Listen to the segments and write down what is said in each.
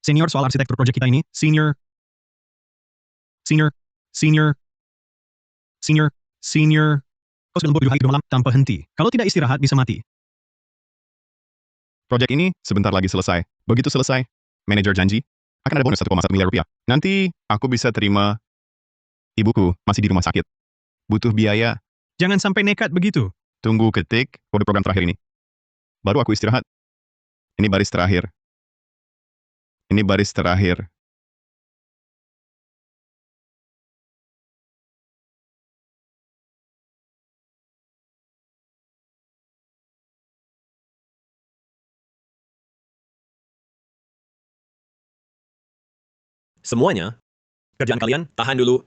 Senior soal arsitektur proyek kita ini, senior, senior, senior, senior, senior. Kau sudah lembur 7 hari 2 malam tanpa henti. Kalau tidak istirahat bisa mati. Proyek ini sebentar lagi selesai. Begitu selesai, manajer janji akan ada bonus 1,1 miliar rupiah. Nanti aku bisa terima. Ibuku masih di rumah sakit. Butuh biaya. Jangan sampai nekat begitu. Tunggu ketik kode program terakhir ini. Baru aku istirahat. Ini baris terakhir. Ini baris terakhir. Semuanya, kerjaan kalian tahan dulu.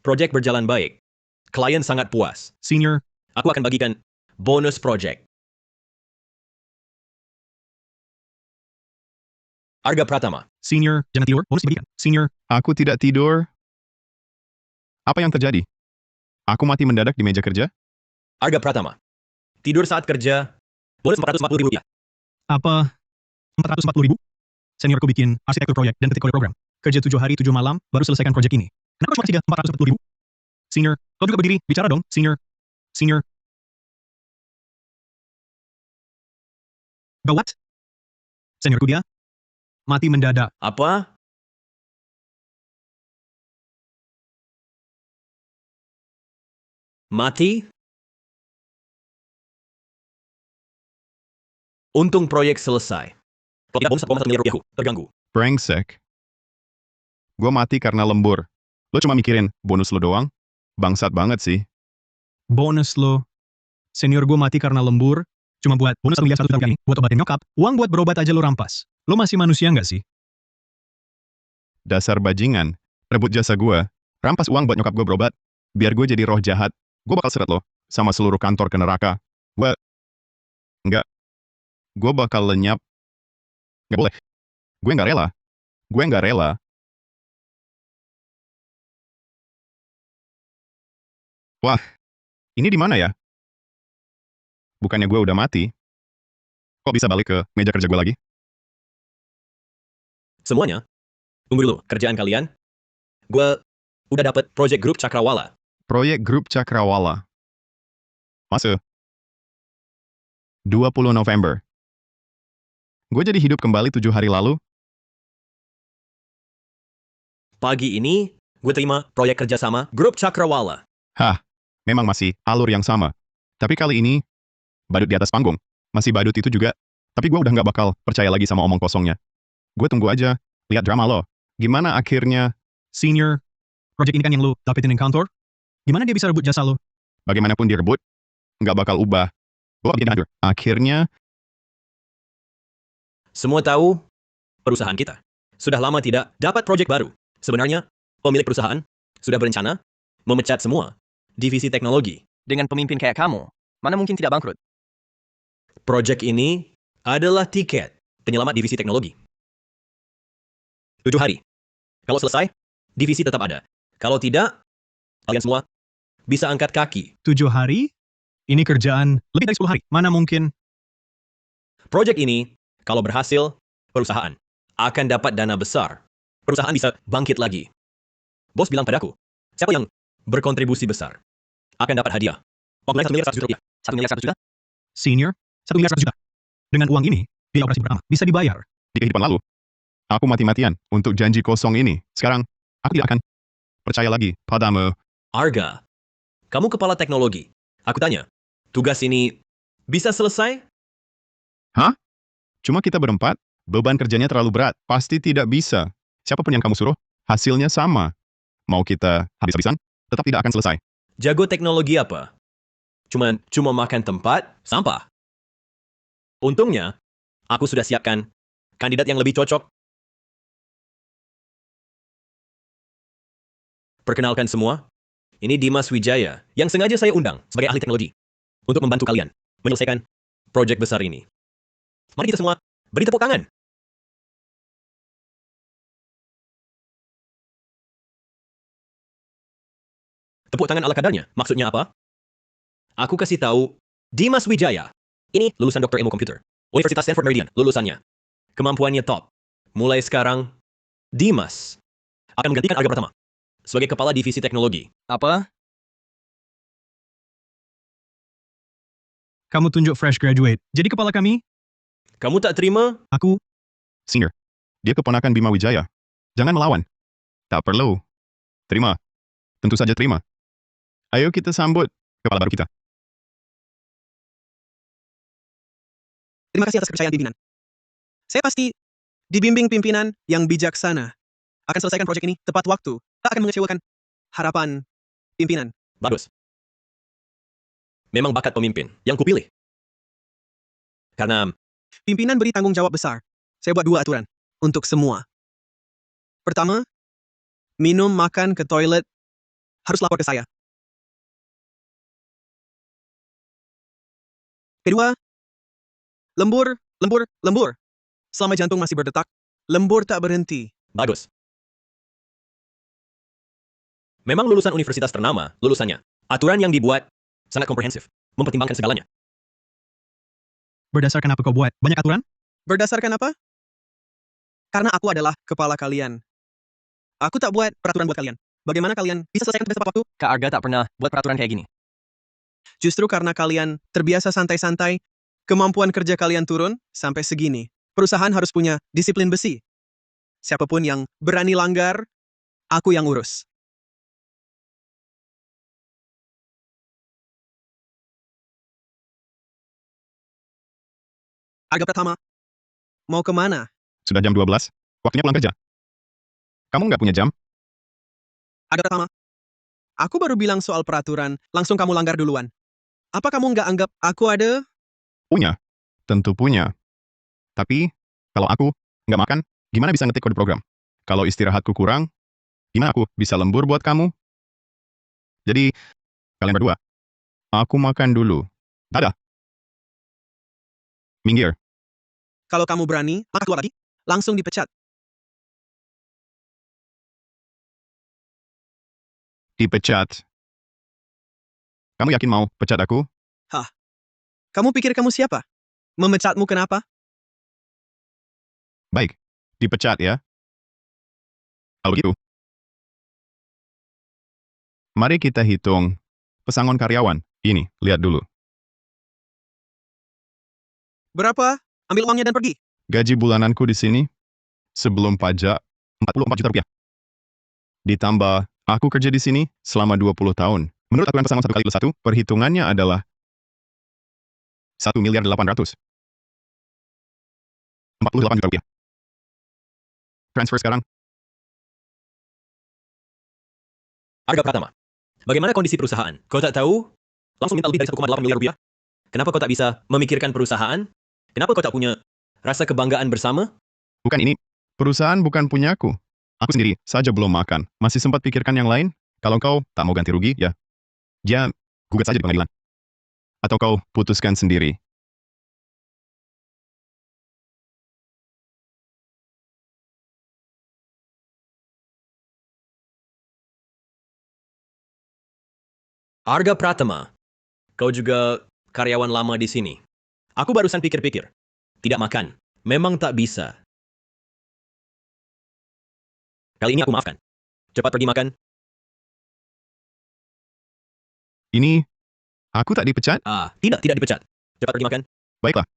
Proyek berjalan baik. Klien sangat puas. Senior, Aku akan bagikan bonus proyek. Arga Pratama. senior, jangan tidur, bonus diberikan. Senior, Aku tidak tidur. Apa yang terjadi? Aku mati mendadak di meja kerja? Arga Pratama. Tidur saat kerja, bonus 440 ribu rupiah. apa? 440 ribu? Seniorku bikin arsitektur proyek dan ketik kode program. Kerja 7 hari 7 malam, baru selesaikan proyek ini. Kenapa cuma 440 ribu? Senior, kau juga berdiri, bicara dong, senior. Senior. Gawat. Seniorku dia. Mati mendadak. Apa? Mati? Untung proyek selesai. Kalau tidak bonus 1,1 miliar rupiahku terganggu. Brengsek. Gua mati karena lembur. Lo cuma mikirin bonus lo doang? Bangsat banget sih. Bonus lo. Senior gue mati karena lembur. Cuma buat bonus 1 miliar 1 juta ini. Buat obatin nyokap. Uang buat berobat aja lo rampas. Lo masih manusia nggak sih? Dasar bajingan. Rebut jasa gua. Rampas uang buat nyokap gue berobat. Biar gue jadi roh jahat. Gue bakal seret lo. Sama seluruh kantor ke neraka. Enggak. Gue bakal lenyap. Nggak boleh. Gue nggak rela. Gue nggak rela. Wah. Ini di mana ya? Bukannya gue udah mati? Kok bisa balik ke meja kerja gue lagi? Semuanya, tunggu dulu. Kerjaan kalian, gue udah dapet project grup Cakrawala. Proyek grup Cakrawala. Masa? 20 November. Gue jadi hidup kembali 7 hari lalu. Pagi ini, gue terima proyek kerjasama grup Cakrawala. Hah, memang masih alur yang sama. Tapi kali ini, badut di atas panggung. Masih badut itu juga. Tapi gue udah nggak bakal percaya lagi sama omong kosongnya. Gue tunggu aja, lihat drama lo. Gimana akhirnya? Senior, project ini kan yang lo dapetin di kantor? Gimana dia bisa rebut jasa lo? Bagaimanapun direbut, nggak bakal ubah. Lo bikin hancur. Akhirnya, Semua tahu, perusahaan kita sudah lama tidak dapat proyek baru. Sebenarnya, pemilik perusahaan sudah berencana memecat semua divisi teknologi. Dengan pemimpin kayak kamu, mana mungkin tidak bangkrut? Proyek ini adalah tiket penyelamat divisi teknologi. 7 hari. Kalau selesai, divisi tetap ada. Kalau tidak, kalian semua bisa angkat kaki. 7 hari? Ini kerjaan lebih dari 10 hari. Mana mungkin? Proyek ini, kalau berhasil, perusahaan akan dapat dana besar. Perusahaan bisa bangkit lagi. Bos bilang padaku, siapa yang berkontribusi besar akan dapat hadiah. Uang 1 miliar 100 juta rupiah. 1 miliar 100 juta? Senior, 1 miliar 100 juta. Dengan uang ini, biaya operasi pertama bisa dibayar. di kehidupan lalu, aku mati-matian untuk janji kosong ini. Sekarang, aku tidak akan percaya lagi padamu. Arga, kamu kepala teknologi. Aku tanya, tugas ini bisa selesai? Cuma kita berempat, beban kerjanya terlalu berat. Pasti tidak bisa. Siapapun yang kamu suruh, hasilnya sama. Mau kita habis-habisan, tetap tidak akan selesai. Jago teknologi apa? Cuma makan tempat, sampah. Untungnya, aku sudah siapkan kandidat yang lebih cocok. Perkenalkan semua, ini Dimas Wijaya, yang sengaja saya undang sebagai ahli teknologi untuk membantu kalian menyelesaikan proyek besar ini. Mari kita semua beri tepuk tangan. Tepuk tangan ala kadarnya, maksudnya apa? Aku kasih tahu, Dimas Wijaya. Ini lulusan Doktor Ilmu Komputer. Universitas Stanford Meridian, lulusannya. Kemampuannya top. Mulai sekarang, Dimas akan menggantikan Arga Pratama sebagai kepala divisi teknologi. Apa? Kamu tunjuk fresh graduate. Jadi kepala kami, Kamu tak terima? aku, Senior, dia keponakan Bima Wijaya. Jangan melawan. Tak perlu. Terima. Tentu saja terima. Ayo kita sambut kepala baru kita. Terima kasih atas kepercayaan pimpinan. Saya pasti dibimbing pimpinan yang bijaksana akan selesaikan proyek ini tepat waktu. Tak akan mengecewakan harapan pimpinan. Bagus. Memang bakat pemimpin yang kupilih. Karena Pimpinan beri tanggung jawab besar. Saya buat 2 aturan untuk semua. Pertama, minum, makan, ke toilet harus lapor ke saya. Kedua, lembur, lembur, lembur. Selama jantung masih berdetak, lembur tak berhenti. bagus. Memang lulusan universitas ternama, lulusannya. Aturan yang dibuat sangat komprehensif, mempertimbangkan segalanya. berdasarkan apa kau buat? Banyak aturan? Berdasarkan apa? Karena aku adalah kepala kalian. Aku tak buat peraturan buat kalian. Bagaimana kalian bisa selesaikan tugas tepat waktu? Kak Arga tak pernah buat peraturan kayak gini. Justru karena kalian terbiasa santai-santai, kemampuan kerja kalian turun sampai segini. Perusahaan harus punya disiplin besi. Siapapun yang berani langgar, aku yang urus. Arga Pratama, mau kemana? Sudah jam 12. Waktunya pulang kerja. Kamu nggak punya jam? Arga Pratama, aku baru bilang soal peraturan, langsung kamu langgar duluan. Apa kamu nggak anggap aku ada? Punya. Tentu punya. Tapi, kalau aku nggak makan, gimana bisa ngetik kode program? Kalau istirahatku kurang, gimana aku bisa lembur buat kamu? Jadi, kalian berdua, aku makan dulu. Dadah. Minggir. Kalau kamu berani, maka keluar lagi, langsung dipecat. Dipecat. Kamu yakin mau pecat aku? Kamu pikir kamu siapa? Memecatmu kenapa? Baik. Dipecat ya. Kalau gitu, mari kita hitung pesangon karyawan. Ini, lihat dulu. Berapa? Ambil uangnya dan pergi. Gaji bulananku di sini, sebelum pajak, 44 juta rupiah. Ditambah, aku kerja di sini selama 20 tahun. Menurut aturan pesangon 1 kali plus 1, perhitungannya adalah 1.848 juta rupiah. Transfer sekarang. Arga Pratama, bagaimana kondisi perusahaan? Kau tak tahu? Langsung minta lebih dari 1,8 miliar rupiah? Kenapa kau tak bisa memikirkan perusahaan? Kenapa kau tak punya rasa kebanggaan bersama? Bukan ini. Perusahaan bukan punyaku. Aku sendiri saja belum makan. Masih sempat pikirkan yang lain? Kalau kau tak mau ganti rugi, ya gugat saja di pengadilan. Atau kau putuskan sendiri. Arga Pratama, kau juga karyawan lama di sini. Aku barusan pikir-pikir. Tidak makan. Memang tak bisa. Kali ini aku maafkan. Cepat pergi makan. Ini, aku tak dipecat? Tidak dipecat. Cepat pergi makan. Baiklah.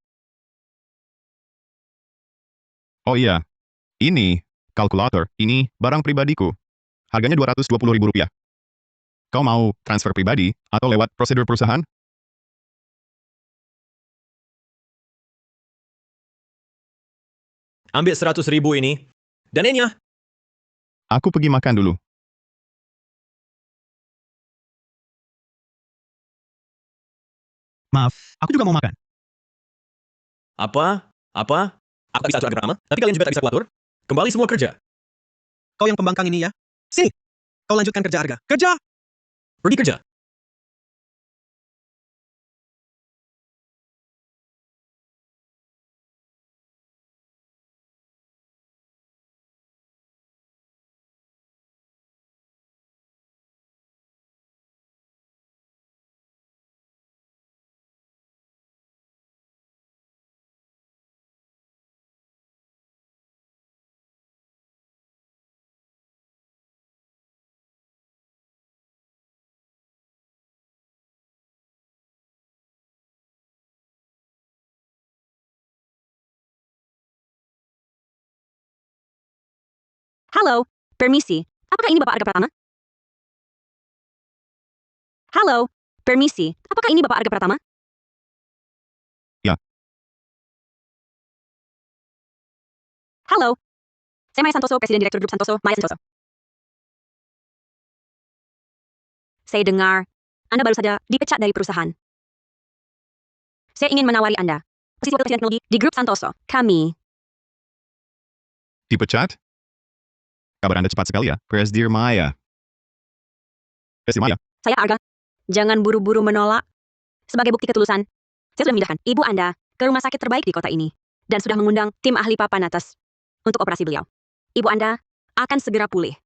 Oh iya, ini, kalkulator, ini barang pribadiku. Harganya Rp220.000. Kau mau transfer pribadi atau lewat prosedur perusahaan? Ambil 100.000 ini. Dananya. Aku pergi makan dulu. Maaf, aku juga mau makan. Apa? Aku tak bisa atur Arga Pratama, tapi kalian juga tak bisa kuatur. Kembali semua kerja. Kau yang pembangkang ini ya. Sini. Kau lanjutkan kerja Arga. Kerja! Pergi kerja. Halo, permisi. Apakah ini Bapak Arga Pratama? Halo, permisi. Apakah ini Bapak Arga Pratama? Ya. Halo. Saya Maya Santoso, Presiden Direktur Grup Santoso, Maya Santoso. Saya dengar Anda baru saja dipecat dari perusahaan. Saya ingin menawari Anda posisi Wakil Presiden Teknologi di Grup Santoso. Kami. Dipecat? Kabar Anda cepat sekali ya, Presdir Maya. Presdir Maya, Saya Arga. Jangan buru-buru menolak. Sebagai bukti ketulusan, saya sudah memindahkan ibu Anda ke rumah sakit terbaik di kota ini dan sudah mengundang tim ahli papan atas untuk operasi beliau. Ibu Anda akan segera pulih.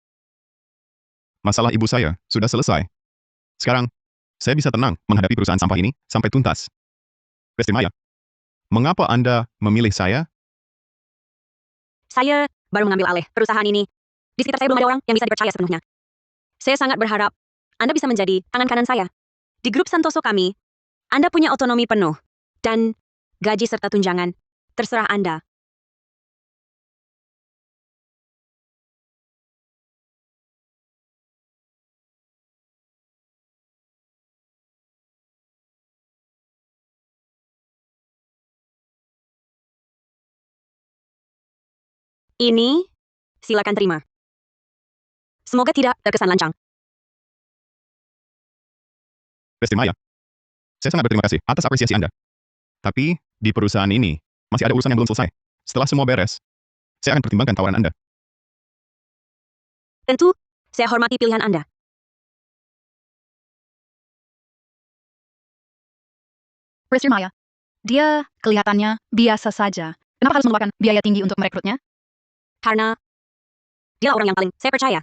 masalah ibu saya sudah selesai. Sekarang, saya bisa tenang menghadapi perusahaan sampah ini sampai tuntas. Presdir Maya, mengapa Anda memilih saya? Saya baru mengambil alih perusahaan ini. Di sekitar saya belum ada orang yang bisa dipercaya sepenuhnya. Saya sangat berharap Anda bisa menjadi tangan kanan saya. Di grup Santoso kami, Anda punya otonomi penuh dan gaji serta tunjangan. Terserah Anda. Ini, silakan terima. Semoga tidak terkesan lancang. Presdir Maya, saya sangat berterima kasih atas apresiasi Anda. Tapi, di perusahaan ini, masih ada urusan yang belum selesai. Setelah semua beres, saya akan pertimbangkan tawaran Anda. Tentu, saya hormati pilihan Anda. Presiden Maya, dia kelihatannya biasa saja. Kenapa harus mengeluarkan biaya tinggi untuk merekrutnya? Karena dia orang yang paling saya percaya.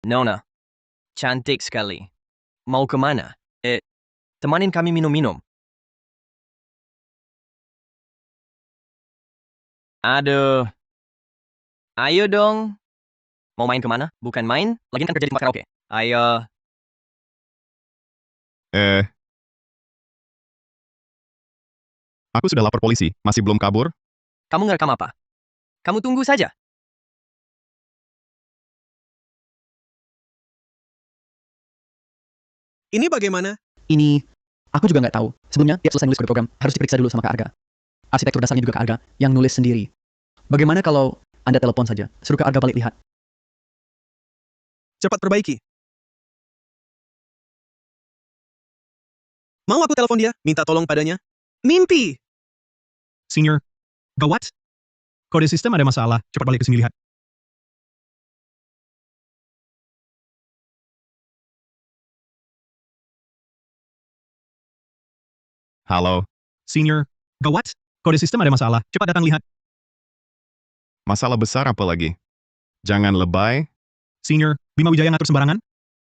Nona, cantik sekali. Mau kemana? Temanin kami minum-minum. Aduh. Ayo dong. Mau main kemana? Bukan main, lagi kan kerja di tempat karaoke. Ayo. Aku sudah lapor polisi, masih belum kabur? Kamu ngerekam apa? Kamu tunggu saja. Ini bagaimana? Ini, aku juga nggak tahu. Sebelumnya, tiap selesai nulis kode program, harus diperiksa dulu sama Kak Arga. Arsitektur dasarnya juga Kak Arga, yang nulis sendiri. Bagaimana kalau Anda telepon saja, suruh Kak Arga balik lihat. Cepat perbaiki. Mau aku telepon dia, minta tolong padanya? Mimpi! Senior, gawat. Kode sistem ada masalah, cepat balik ke sini lihat. Halo, Senior, gawat. Kode sistem ada masalah, cepat datang lihat. masalah besar apa lagi? Jangan lebay, Senior, Bima Wijaya ngatur sembarangan?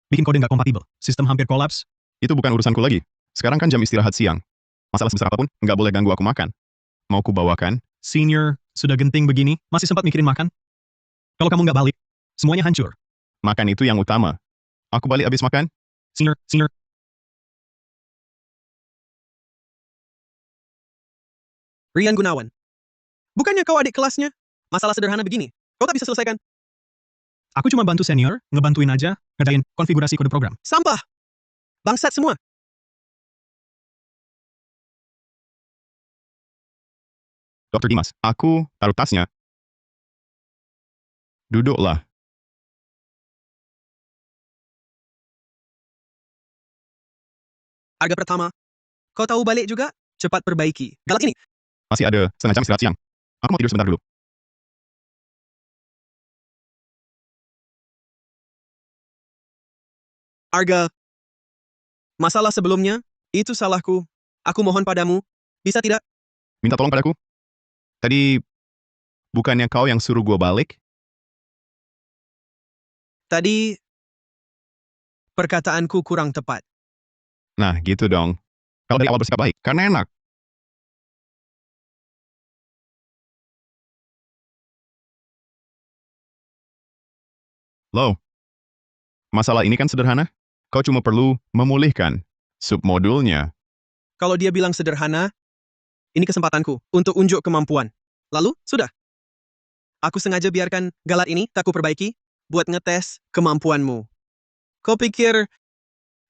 Bikin kode nggak kompatibel. Sistem hampir kolaps. itu bukan urusanku lagi. Sekarang kan jam istirahat siang. Masalah sebesar apapun, nggak boleh ganggu aku makan. Mau ku bawakan? Senior, sudah genting begini, masih sempat mikirin makan? Kalau kamu nggak balik, semuanya hancur. Makan itu yang utama. Aku balik habis makan? Senior, Rian Gunawan. Bukannya kau adik kelasnya? Masalah sederhana begini, kau tak bisa selesaikan. aku cuma bantu senior, ngebantuin aja, ngerjain konfigurasi kode program. Sampah! Bangsat semua! Dr. Dimas, aku taruh tasnya. Duduklah. Arga pertama. Kau tahu balik juga? Cepat perbaiki. Galak ini. Masih ada setengah jam istirahat siang. Aku mau tidur sebentar dulu. Arga. Masalah sebelumnya, itu salahku. Aku mohon padamu, bisa tidak? Minta tolong padaku. Tadi, bukannya kau yang suruh gua balik? Tadi, perkataanku kurang tepat. Nah, gitu dong. Kalau dari awal bersikap baik, karena enak. Loh, masalah ini kan sederhana. Kau cuma perlu memulihkan submodulnya. Kalau dia bilang sederhana, ini kesempatanku untuk unjuk kemampuan. Lalu, sudah. Aku sengaja biarkan galat ini tak kuperbaiki buat ngetes kemampuanmu. Kau pikir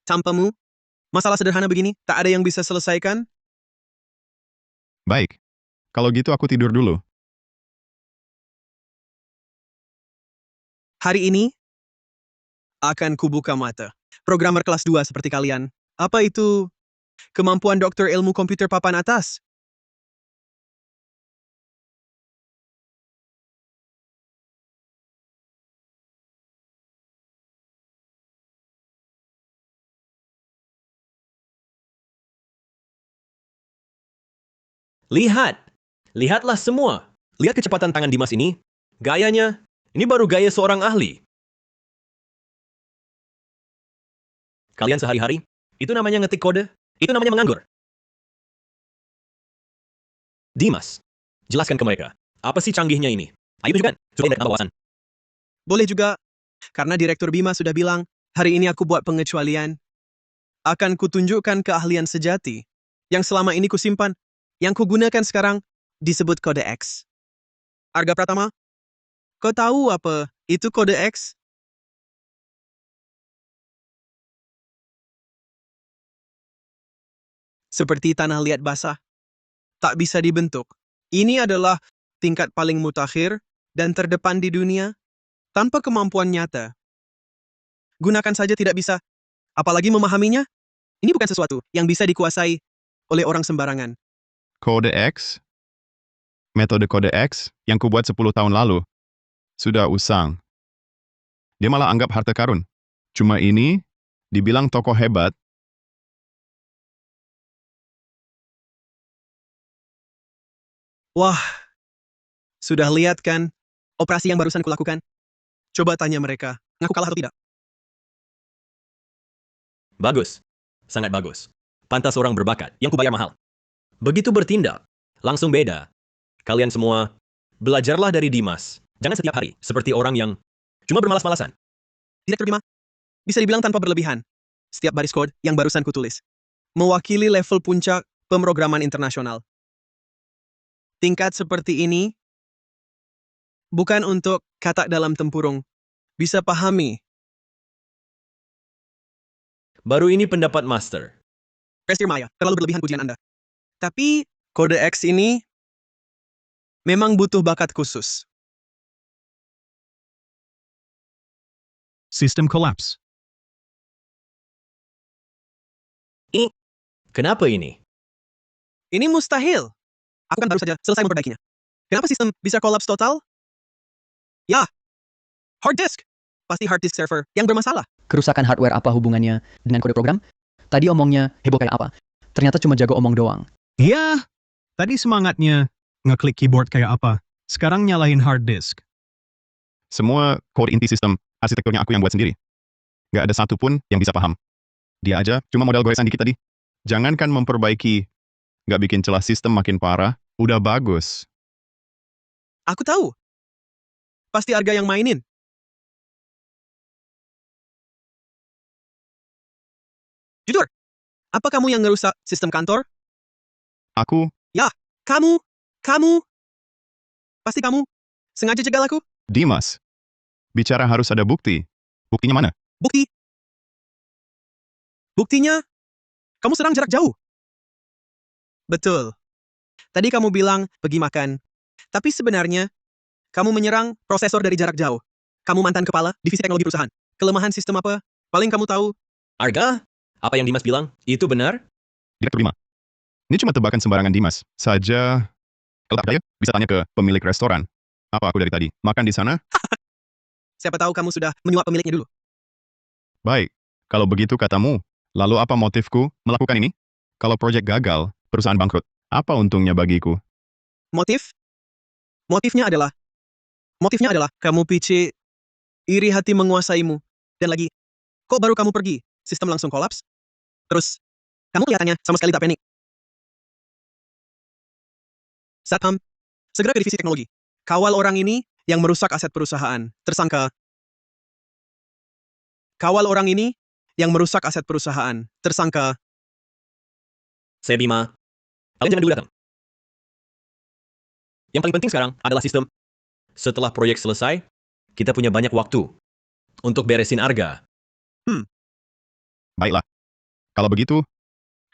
tanpamu, masalah sederhana begini tak ada yang bisa selesaikan? Baik. Kalau gitu aku tidur dulu. Hari ini akan kubuka mata. Programmer kelas 2 seperti kalian. Apa itu kemampuan dokter ilmu komputer papan atas? Lihat! Lihatlah semua! Lihat kecepatan tangan Dimas ini. Gayanya, ini baru gaya seorang ahli. Kalian sehari-hari, itu namanya ngetik kode, itu namanya menganggur. Dimas, jelaskan ke mereka, apa sih canggihnya ini? Ayo tunjukkan, supaya mereka tambah wawasan. Boleh juga, karena Direktur Bima sudah bilang, hari ini aku buat pengecualian. Akan kutunjukkan keahlian sejati, yang selama ini kusimpan, yang kugunakan sekarang, disebut kode X. Arga Pratama, kau tahu apa itu kode X? Seperti tanah liat basah, tak bisa dibentuk. Ini adalah tingkat paling mutakhir dan terdepan di dunia, tanpa kemampuan nyata. Gunakan saja tidak bisa, apalagi memahaminya. Ini bukan sesuatu yang bisa dikuasai oleh orang sembarangan. Kode X? Metode kode X yang kubuat 10 tahun lalu. Sudah usang. Dia malah anggap harta karun. Cuma ini, dibilang tokoh hebat. Wah, sudah lihat kan operasi yang barusan kulakukan? Coba tanya mereka, ngaku kalah atau tidak? Bagus, sangat bagus. Pantas orang berbakat, yang kubayar mahal. Begitu bertindak, langsung beda. Kalian semua, belajarlah dari Dimas. Jangan setiap hari, seperti orang yang cuma bermalas-malasan. Direktur Bima, bisa dibilang tanpa berlebihan. Setiap baris kode yang barusan kutulis, mewakili level puncak pemrograman internasional. Tingkat seperti ini, bukan untuk kata dalam tempurung. Bisa pahami. Baru ini pendapat Master. Prestir Maya, terlalu berlebihan pujian Anda. Tapi, kode X ini memang butuh bakat khusus. System collapse. Kenapa ini? Ini mustahil. Aku kan baru saja selesai memperbaikinya. Kenapa sistem bisa kolaps total? Ya, hard disk. Pasti hard disk server yang bermasalah. Kerusakan hardware apa hubungannya dengan kode program? Tadi omongnya heboh kayak apa? Ternyata cuma jago omong doang. Iya, tadi semangatnya ngeklik keyboard kayak apa. Sekarang nyalahin hard disk. Semua core inti sistem, arsitekturnya aku yang buat sendiri. Gak ada satupun yang bisa paham. Dia aja cuma modal goresan dikit tadi. Jangankan memperbaiki, gak bikin celah sistem makin parah, udah bagus. Aku tahu. Pasti Arga yang mainin. Jujur, apa kamu yang ngerusak sistem kantor? Aku, Kamu. Pasti kamu. Sengaja jegal aku? Dimas. Bicara harus ada bukti. Buktinya mana? Bukti. Buktinya, kamu serang jarak jauh. Betul. Tadi kamu bilang pergi makan. Tapi sebenarnya, kamu menyerang prosesor dari jarak jauh. Kamu mantan kepala divisi teknologi perusahaan. Kelemahan sistem apa? Paling kamu tahu. Arga, apa yang Dimas bilang, itu benar? Direktur 5. Ini cuma tebakan sembarangan Dimas. Saja, kalau tak percaya, bisa tanya ke pemilik restoran. Apa aku dari tadi? Makan di sana? Siapa tahu kamu sudah menyuap pemiliknya dulu. Baik. Kalau begitu katamu, lalu apa motifku melakukan ini? Kalau proyek gagal, perusahaan bangkrut, apa untungnya bagiku? Motif? Motifnya adalah kamu pici, iri hati menguasaimu. Dan lagi, kok baru kamu pergi, sistem langsung kolaps? Terus, kamu kelihatannya sama sekali tak panik. Satham, segera ke divisi teknologi. Kawal orang ini yang merusak aset perusahaan. Tersangka. Kawal orang ini yang merusak aset perusahaan. Tersangka. Saya Bima. Kalian jangan dulu datang. Yang paling penting sekarang adalah sistem. Setelah proyek selesai, kita punya banyak waktu untuk beresin Arga. Baiklah. Kalau begitu,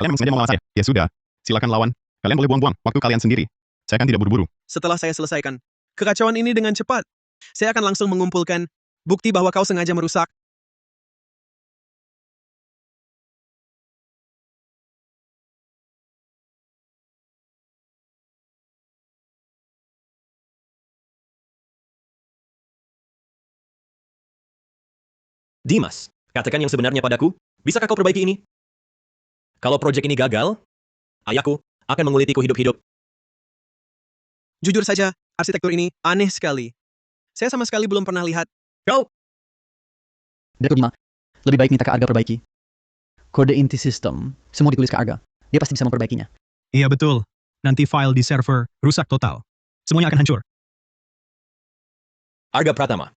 kalian memang sengaja mau melawan saya. Ya sudah, silakan lawan. Kalian boleh buang-buang waktu kalian sendiri. Saya kan tidak buru-buru. Setelah saya selesaikan kekacauan ini dengan cepat, saya akan langsung mengumpulkan bukti bahwa kau sengaja merusak. Dimas, katakan yang sebenarnya padaku. Bisakah kau perbaiki ini? Kalau proyek ini gagal, ayahku akan mengulitiku hidup-hidup. Jujur saja, arsitektur ini aneh sekali. Saya sama sekali belum pernah lihat. Kau, Direktur 5, lebih baik minta ke Arga perbaiki. Kode inti sistem, semua ditulis ke Arga. Dia pasti bisa memperbaikinya. Iya betul. Nanti file di server rusak total. Semuanya akan hancur. Arga Pratama.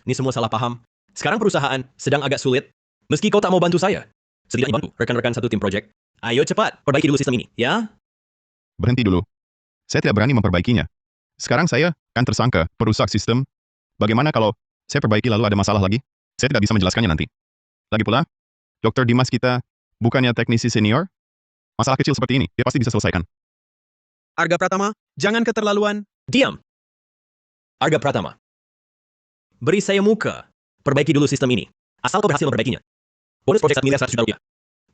Ini semua salah paham. Sekarang perusahaan sedang agak sulit. Meski kau tak mau bantu saya, setidaknya bantu rekan-rekan satu tim proyek. Ayo cepat, perbaiki dulu sistem ini, ya? Berhenti dulu. Saya tidak berani memperbaikinya. Sekarang saya kan tersangka perusak sistem. Bagaimana kalau saya perbaiki lalu ada masalah lagi? Saya tidak bisa menjelaskannya nanti. Lagi pula, Dr. Dimas kita bukannya teknisi senior? Masalah kecil seperti ini, dia pasti bisa selesaikan. Arga Pratama, jangan keterlaluan. Diam. Arga Pratama. Beri saya muka. Perbaiki dulu sistem ini. Asal kau berhasil memperbaikinya. Bonus proyek 1 miliar 100 juta rupiah.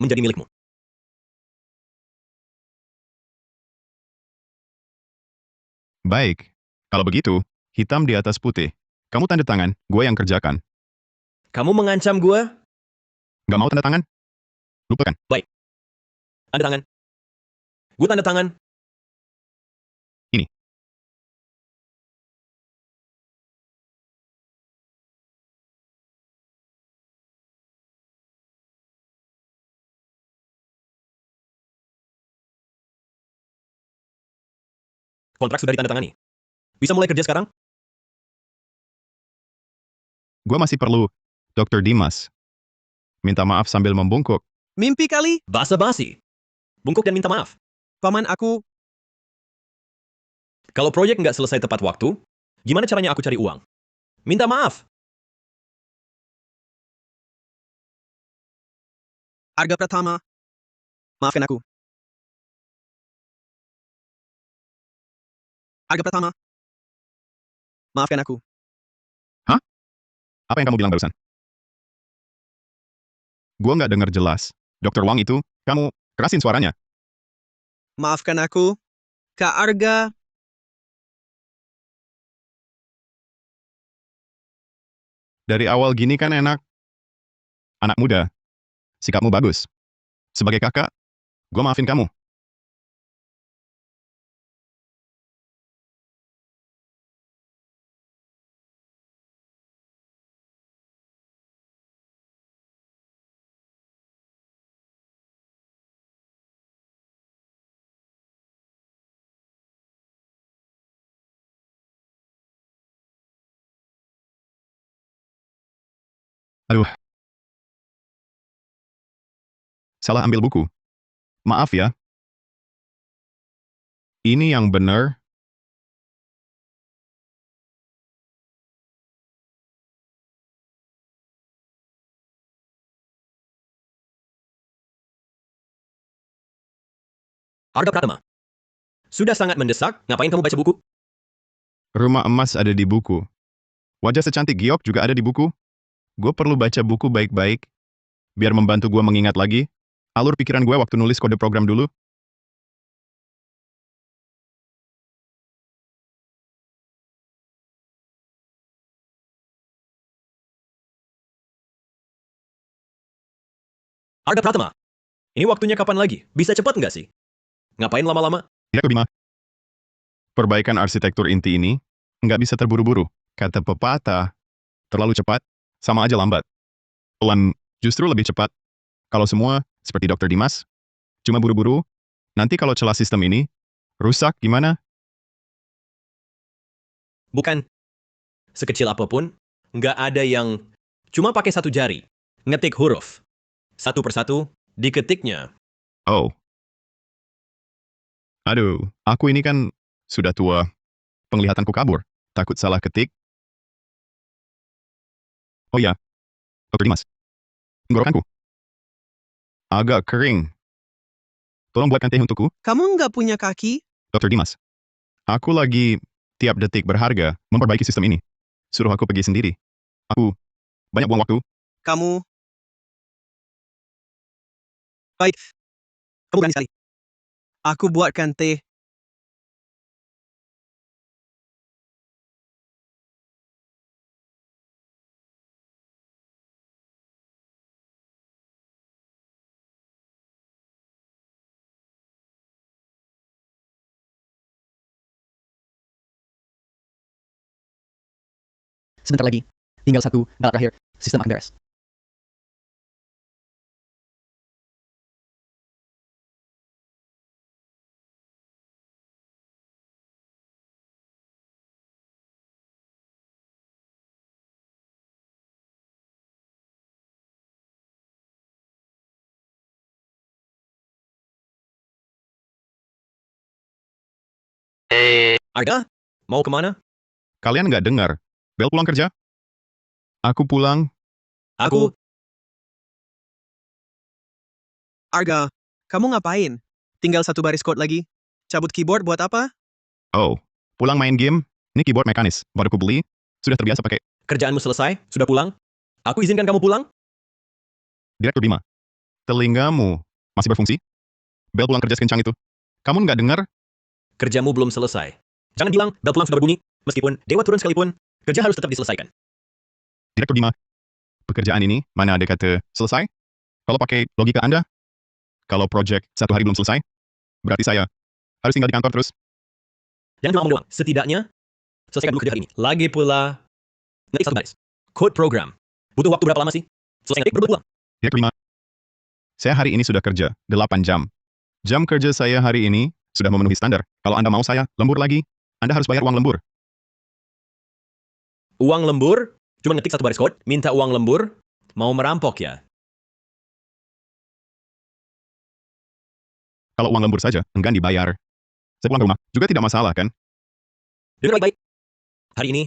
Menjadi milikmu. Baik. Kalau begitu, hitam di atas putih. Kamu tanda tangan, gue yang kerjakan. Kamu mengancam gua? Nggak mau tanda tangan? Lupakan. Tanda tangan. Gua tanda tangan. Ini. Kontrak sudah ditandatangani. Bisa mulai kerja sekarang? Gue masih perlu Dr. Dimas. Minta maaf sambil membungkuk. Mimpi kali, Basa-basi. Bungkuk dan minta maaf. paman aku. Kalau proyek nggak selesai tepat waktu, gimana caranya aku cari uang? Minta maaf. Arga Pratama, maafkan aku. Arga Pratama, maafkan aku. Apa yang kamu bilang barusan? Gue nggak dengar jelas. Dr. Wang itu, kamu kerasin suaranya. Maafkan aku, Kak Arga. Dari awal gini kan enak. Anak muda. Sikapmu bagus. Sebagai kakak, gue maafin kamu. Aduh. Salah ambil buku. Maaf ya. Ini yang benar. Arga Pratama. Sudah sangat mendesak, ngapain kamu baca buku? Rumah emas ada di buku. Wajah secantik Giok juga ada di buku. Gue perlu baca buku baik-baik. Biar membantu gue mengingat lagi alur pikiran gue waktu nulis kode program dulu. Arga Pratama. Ini waktunya kapan lagi? Bisa cepat nggak sih? Ngapain lama-lama? Tidak Bima. Perbaikan arsitektur inti ini nggak bisa terburu-buru. Kata pepatah, terlalu cepat, sama aja lambat. Pelan justru lebih cepat. Kalau semua, seperti Dr. Dimas, cuma buru-buru, nanti kalau celah sistem ini, rusak gimana? Bukan. Sekecil apapun, nggak ada yang cuma pakai satu jari. Ngetik huruf. Satu persatu, diketiknya. Oh, Aduh, aku ini kan sudah tua. Penglihatanku kabur. Takut salah ketik. Oh ya, Dr. Dimas. Tenggorokanku. Agak kering. Tolong buatkan teh untukku, Kamu nggak punya kaki? Dr. Dimas. Aku lagi tiap detik berharga memperbaiki sistem ini. Suruh aku pergi sendiri. Aku banyak buang waktu. Kamu... Baik. Kamu berani sekali. Aku buatkan teh. Sebentar lagi. Tinggal satu bala terakhir. Sistem akan beres. Arga, mau kemana? Kalian nggak dengar? Bel pulang kerja? Aku pulang. Aku... Arga, kamu ngapain? Tinggal satu baris code lagi. Cabut keyboard buat apa? Oh, pulang main game. Ini keyboard mekanis. Baru ku beli. Sudah terbiasa pakai. Kerjaanmu selesai? Sudah pulang? Aku izinkan kamu pulang? Direktur Bima. Telingamu masih berfungsi? Bel pulang kerja sekencang itu. Kamu nggak dengar? Kerjamu belum selesai. Jangan bilang bel pulang sudah berbunyi. Meskipun dewa turun sekalipun, kerja harus tetap diselesaikan. Direktur Bima. Pekerjaan ini mana ada kata selesai? Kalau pakai logika Anda, kalau project satu hari belum selesai, berarti saya harus tinggal di kantor terus. Jangan cuma ngomong doang. Setidaknya, selesaikan dulu kerja hari ini. Lagi pula, ngetik satu baris. Code program. Butuh waktu berapa lama sih? Selesai ngetik, baru pulang. Direktur Bima. Saya hari ini sudah kerja 8 jam. Jam kerja saya hari ini sudah memenuhi standar. Kalau Anda mau saya lembur lagi, Anda harus bayar uang lembur. Uang lembur? Cuma ngetik satu baris code, minta uang lembur? Mau merampok ya? Kalau uang lembur saja, enggan dibayar. Saya pulang ke rumah, juga tidak masalah kan? Dengar baik-baik. Hari ini,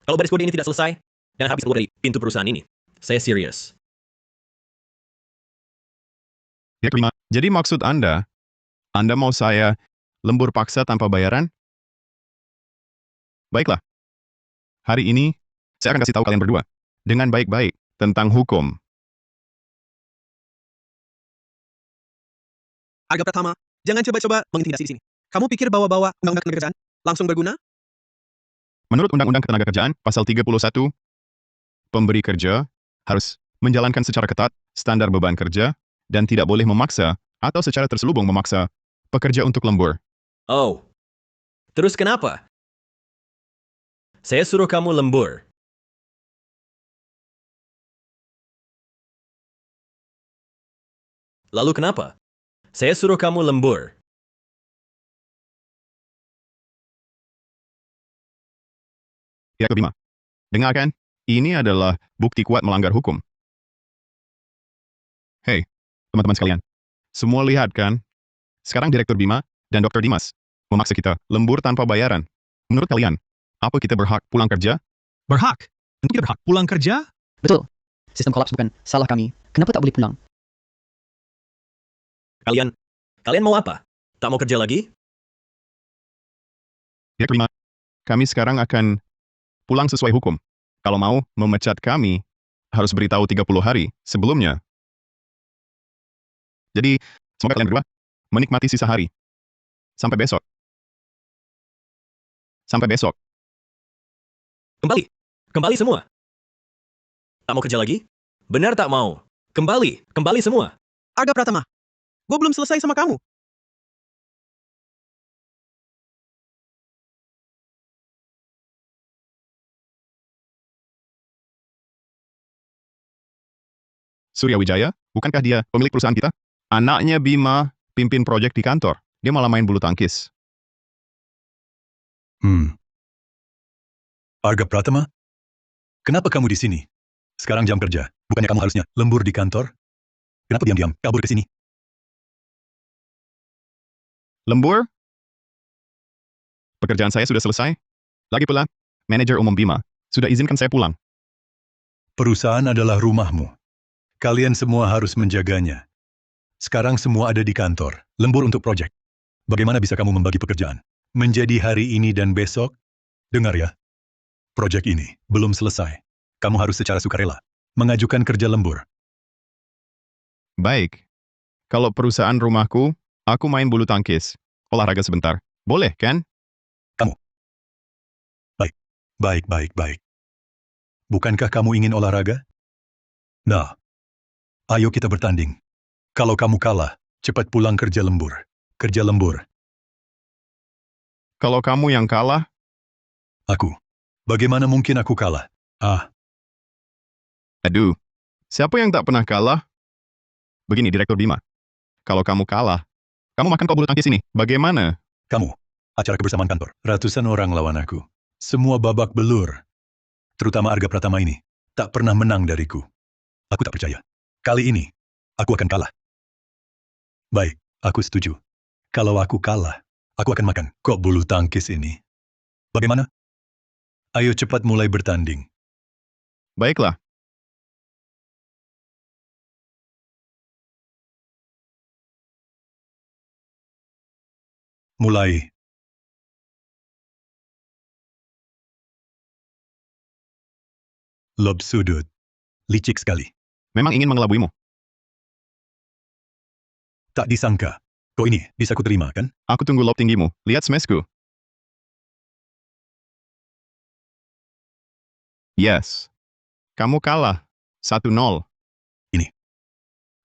kalau baris kode ini tidak selesai, dan habis keluar dari pintu perusahaan ini, saya serius. Direktur Bima. Jadi maksud Anda mau saya lembur paksa tanpa bayaran? Baiklah. Hari ini, saya akan kasih tahu kalian berdua. Dengan baik-baik, tentang hukum. Arga Pratama, jangan coba-coba mengintimidasi di sini. Kamu pikir bawa-bawa undang-undang ketenagakerjaan langsung berguna? Menurut Undang-Undang Ketenagakerjaan, Pasal 31, pemberi kerja harus menjalankan secara ketat standar beban kerja dan tidak boleh memaksa atau secara terselubung memaksa pekerja untuk lembur. Oh, terus kenapa? Saya suruh kamu lembur. Lalu kenapa? Saya suruh kamu lembur. Direktur Bima, dengarkan, ini adalah bukti kuat melanggar hukum. Hei, teman-teman sekalian, semua lihat kan? Sekarang Direktur Bima dan Dr. Dimas memaksa kita lembur tanpa bayaran. Menurut kalian, apa kita berhak pulang kerja? Berhak. Tentu kita berhak pulang kerja. Betul. Sistem kolaps bukan salah kami. Kenapa tak boleh pulang? Kalian mau apa? Tak mau kerja lagi? Direktur Bima, kami sekarang akan pulang sesuai hukum. Kalau mau memecat kami, harus beritahu 30 hari sebelumnya. Jadi, semoga kalian berdua menikmati sisa hari. Sampai besok. Sampai besok. Kembali. Kembali semua. Tak mau kerja lagi? Benar tak mau? Kembali. Kembali semua. Arga Pratama, gue belum selesai sama kamu. Surya Wijaya, bukankah dia pemilik perusahaan kita? Anaknya Bima, pimpin proyek di kantor. Dia malah main bulu tangkis. Arga Pratama, kenapa kamu di sini? Sekarang jam kerja. Bukannya kamu harusnya lembur di kantor? Kenapa diam-diam kabur ke sini? Lembur? Pekerjaan saya sudah selesai. Lagi pula, manajer umum Bima sudah izinkan saya pulang. Perusahaan adalah rumahmu. Kalian semua harus menjaganya. Sekarang semua ada di kantor, lembur untuk proyek. Bagaimana bisa kamu membagi pekerjaan? Menjadi hari ini dan besok? Dengar ya, proyek ini belum selesai. Kamu harus secara sukarela mengajukan kerja lembur. Baik. Kalau perusahaan rumahku, aku main bulu tangkis. Olahraga sebentar. Boleh, kan? Baik. Bukankah kamu ingin olahraga? Nah, ayo kita bertanding. Kalau kamu kalah, cepat pulang kerja lembur. Kerja lembur. Kalau kamu yang kalah, Aku. Bagaimana mungkin aku kalah? aduh. Siapa yang tak pernah kalah? Begini, Direktur Bima. Kalau kamu kalah, kamu makan kok bulu tangkis ini. Bagaimana? Kamu. Acara kebersamaan kantor. Ratusan orang lawan aku. Semua babak belur. Terutama Arga Pratama ini. Tak pernah menang dariku. Aku tak percaya. Kali ini, aku akan kalah. Baik, aku setuju. Kalau aku kalah, aku akan makan kok bulu tangkis ini. Bagaimana? Ayo cepat mulai bertanding. Baiklah. Mulai. Lob sudut. Licik sekali. Memang ingin mengelabuimu. Tak disangka. Kok ini bisa kuterima, kan? Aku tunggu lob tinggimu. Lihat smashku. Yes. Kamu kalah. 1-0.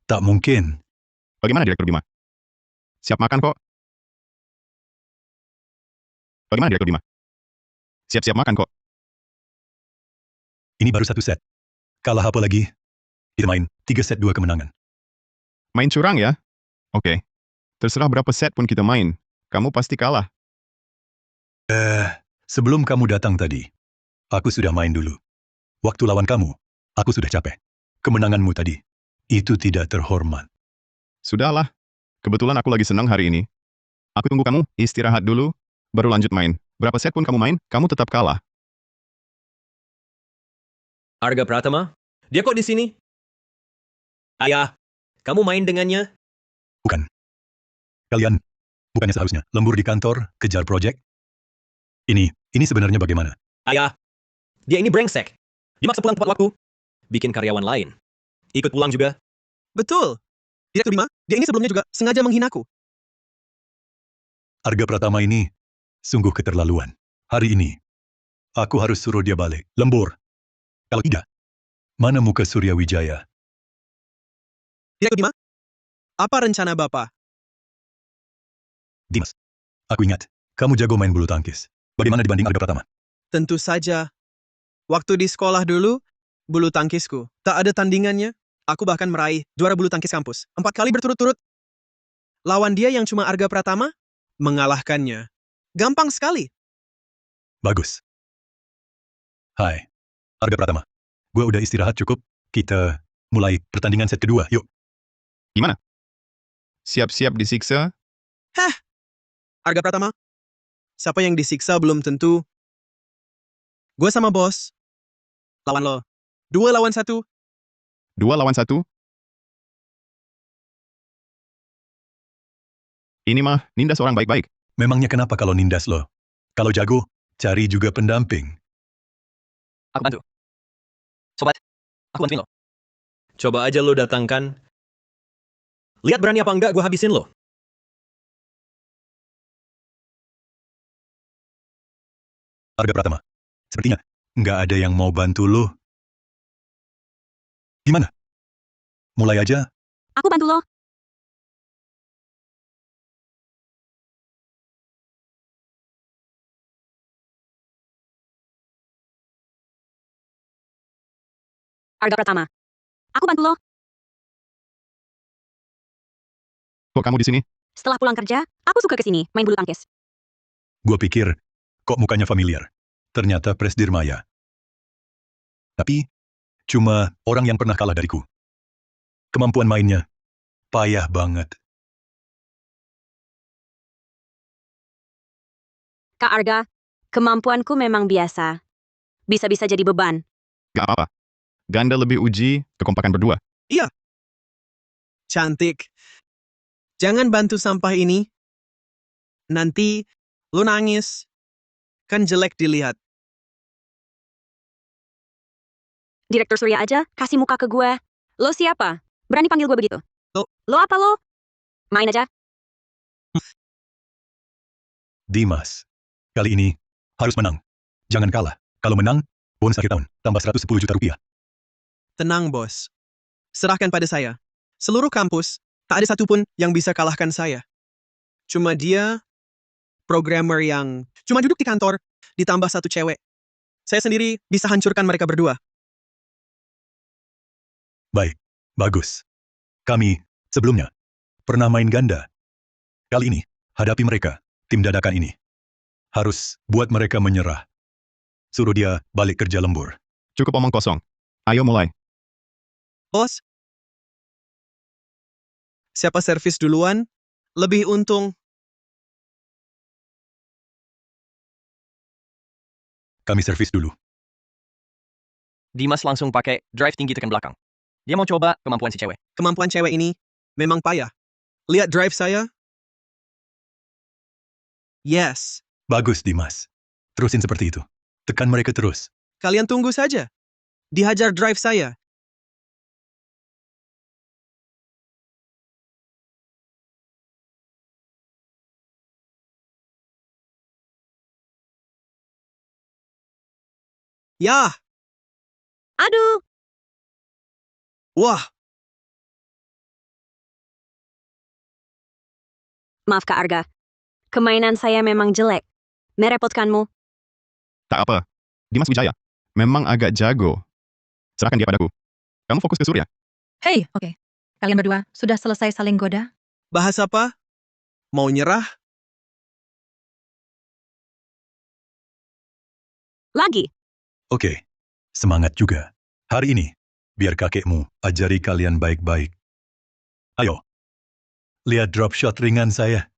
Tak mungkin. Bagaimana, Direktur Bima? Siap makan kok. Bagaimana, Direktur Bima? Siap-siap makan kok. Ini baru 1 set. Kalah apa lagi? Kita main 3 set 2 kemenangan. Main curang ya? Oke. Terserah berapa set pun kita main. Kamu pasti kalah. Sebelum kamu datang tadi, aku sudah main dulu. Waktu lawan kamu, aku sudah capek. Kemenanganmu tadi, itu tidak terhormat. Sudahlah. Kebetulan aku lagi senang hari ini. Aku tunggu kamu istirahat dulu, baru lanjut main. Berapa set pun kamu main, kamu tetap kalah. Arga Pratama? Dia kok di sini? Ayah, kamu main dengannya? Bukan. Kalian, bukannya seharusnya lembur di kantor, kejar proyek? Ini sebenarnya bagaimana? Ayah, dia ini brengsek. Dia maksa pulang tepat waktu. Bikin karyawan lain. Ikut pulang juga. Betul. Direktur Bima, dia ini sebelumnya juga sengaja menghinaku. Arga Pratama ini sungguh keterlaluan. Hari ini, aku harus suruh dia balik. Lembur. Kalau tidak, mana muka Surya Wijaya? Direktur Bima, apa rencana Bapak? Dimas, aku ingat, kamu jago main bulu tangkis. Bagaimana dibanding Arga Pratama? Tentu saja. Waktu di sekolah dulu, bulu tangkisku tak ada tandingannya. Aku bahkan meraih juara bulu tangkis kampus 4 kali berturut-turut. Lawan dia yang cuma Arga Pratama, mengalahkannya. Gampang sekali. Bagus. Hai, Arga Pratama. Gue udah istirahat cukup. Kita mulai pertandingan set kedua, yuk. Gimana? Siap-siap disiksa? Arga Pratama, siapa yang disiksa belum tentu. Gue sama bos. Lawan lo. 2 lawan 1. 2 lawan 1? Ini mah, nindas orang baik-baik. Memangnya kenapa kalau nindas lo? Kalau jago, cari juga pendamping. Aku bantu. Sobat, aku bantuin lo. Coba aja lo datangkan. Lihat berani apa enggak gue habisin lo. Arga Pratama, sepertinya nggak ada yang mau bantu lo. Gimana? Mulai aja. Aku bantu lo. Arga Pratama. Aku bantu lo. Kok kamu di sini? Setelah pulang kerja, aku suka kesini, main bulu tangkis. Gua pikir, kok mukanya familiar. Ternyata Presdir Maya. Tapi, cuma orang yang pernah kalah dariku. Kemampuan mainnya, payah banget. Kak Arga, kemampuanku memang biasa. Bisa-bisa jadi beban. Gak apa-apa. Ganda lebih uji kekompakan berdua. Cantik. Jangan bantu sampah ini. Nanti lu nangis. Kan jelek dilihat. Direktur Surya aja kasih muka ke gue. Lo siapa? Berani panggil gue begitu? Lo apa lo? Main aja. Dimas, kali ini harus menang. Jangan kalah. Kalau menang, bonus akhir tahun, tambah 110 juta rupiah. Tenang, bos. Serahkan pada saya. Seluruh kampus, tak ada satupun yang bisa kalahkan saya. Cuma dia, programmer yang cuma duduk di kantor, ditambah satu cewek. Saya sendiri bisa hancurkan mereka berdua. Baik, bagus. Kami, sebelumnya, pernah main ganda. Kali ini, hadapi mereka, tim dadakan ini. Harus buat mereka menyerah. Suruh dia balik kerja lembur. Cukup omong kosong. Ayo mulai. Bos, siapa servis duluan, lebih untung. Kami servis dulu. Dimas langsung pakai drive tinggi tekan belakang. Dia mau coba kemampuan si cewek. Kemampuan cewek ini memang payah. Lihat drive saya. Yes, Bagus, Dimas. Terusin seperti itu. Tekan mereka terus. kalian tunggu saja. Dihajar drive saya. Yah, Aduh, wah, maaf Kak Arga. Kemainan saya memang jelek. Merepotkanmu. Tak apa. Dimas Wijaya. Memang agak jago. Serahkan dia padaku. Kamu fokus ke Surya. Hei, oke. Kalian berdua sudah selesai saling goda? bahas apa? Mau nyerah? Lagi. Oke. Semangat juga. Hari ini, biar kakekmu ajari kalian baik-baik. Ayo. Lihat drop shot ringan saya.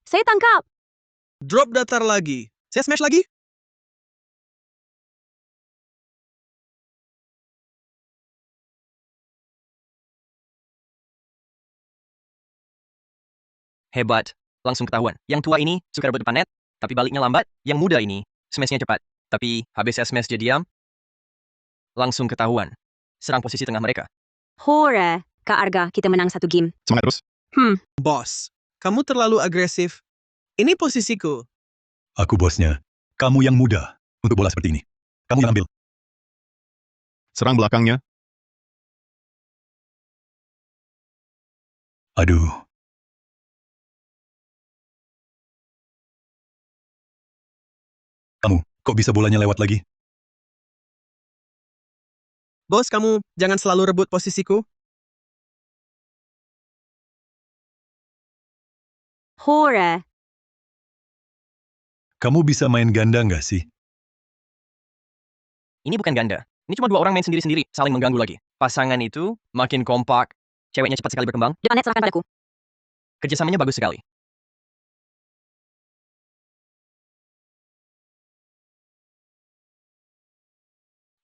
Saya tangkap. Drop datar lagi. Saya smash lagi? Hebat. Langsung ketahuan. Yang tua ini suka rebut depan net, tapi baliknya lambat. Yang muda ini, smashnya cepat. Tapi habis saya smash dia diam, langsung ketahuan. Serang posisi tengah mereka. Hore, Kak Arga, kita menang satu game. Semangat terus. Bos, kamu terlalu agresif. Ini posisiku. Aku bosnya. Kamu yang muda untuk bola seperti ini. Kamu yang ambil. Serang belakangnya. Aduh. Kamu, kok bisa bolanya lewat lagi? Bos, kamu jangan selalu rebut posisiku. Hore. Kamu bisa main ganda nggak sih? Ini bukan ganda. Ini cuma dua orang main sendiri-sendiri, saling mengganggu lagi. Pasangan itu makin kompak, ceweknya cepat sekali berkembang, Depan net serahkan padaku. kerjasamanya bagus sekali.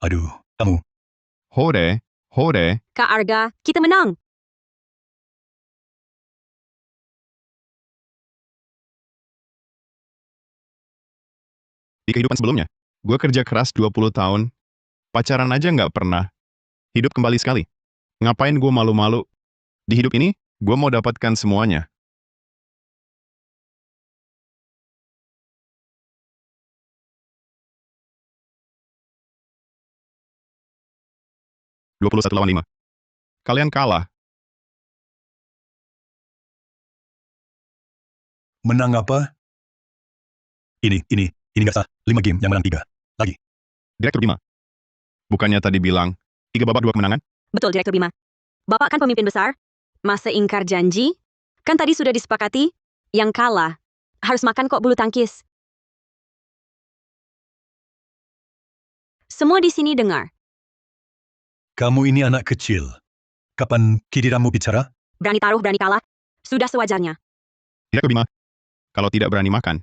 Aduh, kamu. Hore. Hore. Kak Arga, kita menang. Di kehidupan sebelumnya, gue kerja keras 20 tahun. Pacaran aja nggak pernah. Hidup kembali sekali. Ngapain gue malu-malu? Di hidup ini, gue mau dapatkan semuanya. (21 lawan 5). Kalian kalah. Menang apa? Ini nggak sah. 5 game yang menang 3. Direktur Bima. Bukannya tadi bilang, 3 babak 2 kemenangan? Betul, Direktur Bima. Bapak kan pemimpin besar. Masa ingkar janji? Kan tadi sudah disepakati, yang kalah harus makan kok bulu tangkis. Semua di sini dengar. Kamu ini anak kecil. Kapan giliranmu bicara? Berani taruh, berani kalah. Sudah sewajarnya. Direktur Bima. Kalau tidak berani makan,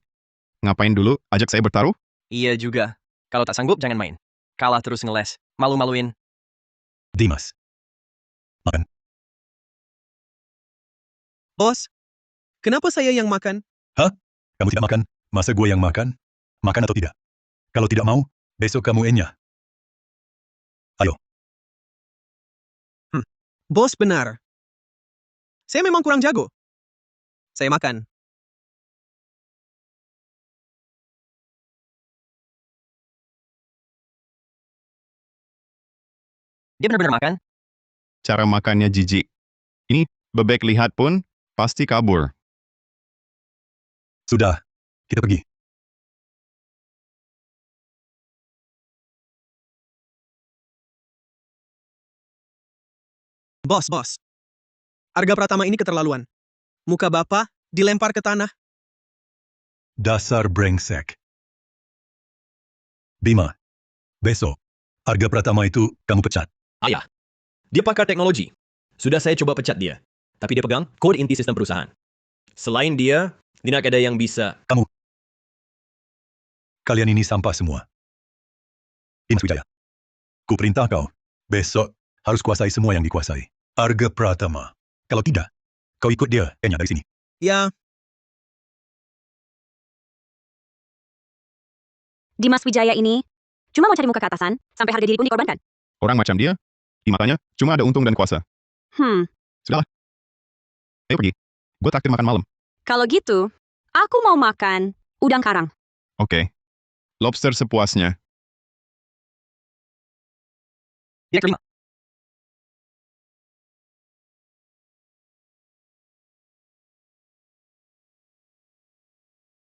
ngapain dulu ajak saya bertaruh? Iya juga. Kalau tak sanggup, jangan main. Kalah terus ngeles. Malu-maluin. Dimas. Makan. Bos, kenapa saya yang makan? Kamu tidak makan? Masa gue yang makan? Makan atau tidak? Kalau tidak mau, besok kamu enyah. Bos benar. Saya memang kurang jago. Saya makan. Dia benar-benar makan? Cara makannya jijik. Ini, bebek lihat pun, pasti kabur. Sudah, kita pergi. Bos. Arga Pratama ini keterlaluan. Muka bapak dilempar ke tanah. Dasar brengsek. Bima, besok, Arga Pratama itu kamu pecat. Ayah, dia pakar teknologi. Sudah saya coba pecat dia. Tapi dia pegang kode inti sistem perusahaan. Selain dia, tidak ada yang bisa. Kalian ini sampah semua. Dimas Wijaya. Ku perintah kau, besok harus kuasai semua yang dikuasai. Arga Pratama. Kalau tidak, kau ikut dia, enyah dari sini. Ya, Dimas Wijaya ini cuma mau cari muka ke atasan, sampai harga diri pun dikorbankan. Orang macam dia, di matanya, cuma ada untung dan kuasa. Sudahlah. Ayo pergi. Gue traktir makan malam. Kalau gitu, aku mau makan udang karang. Oke. Lobster sepuasnya. Direktur 5.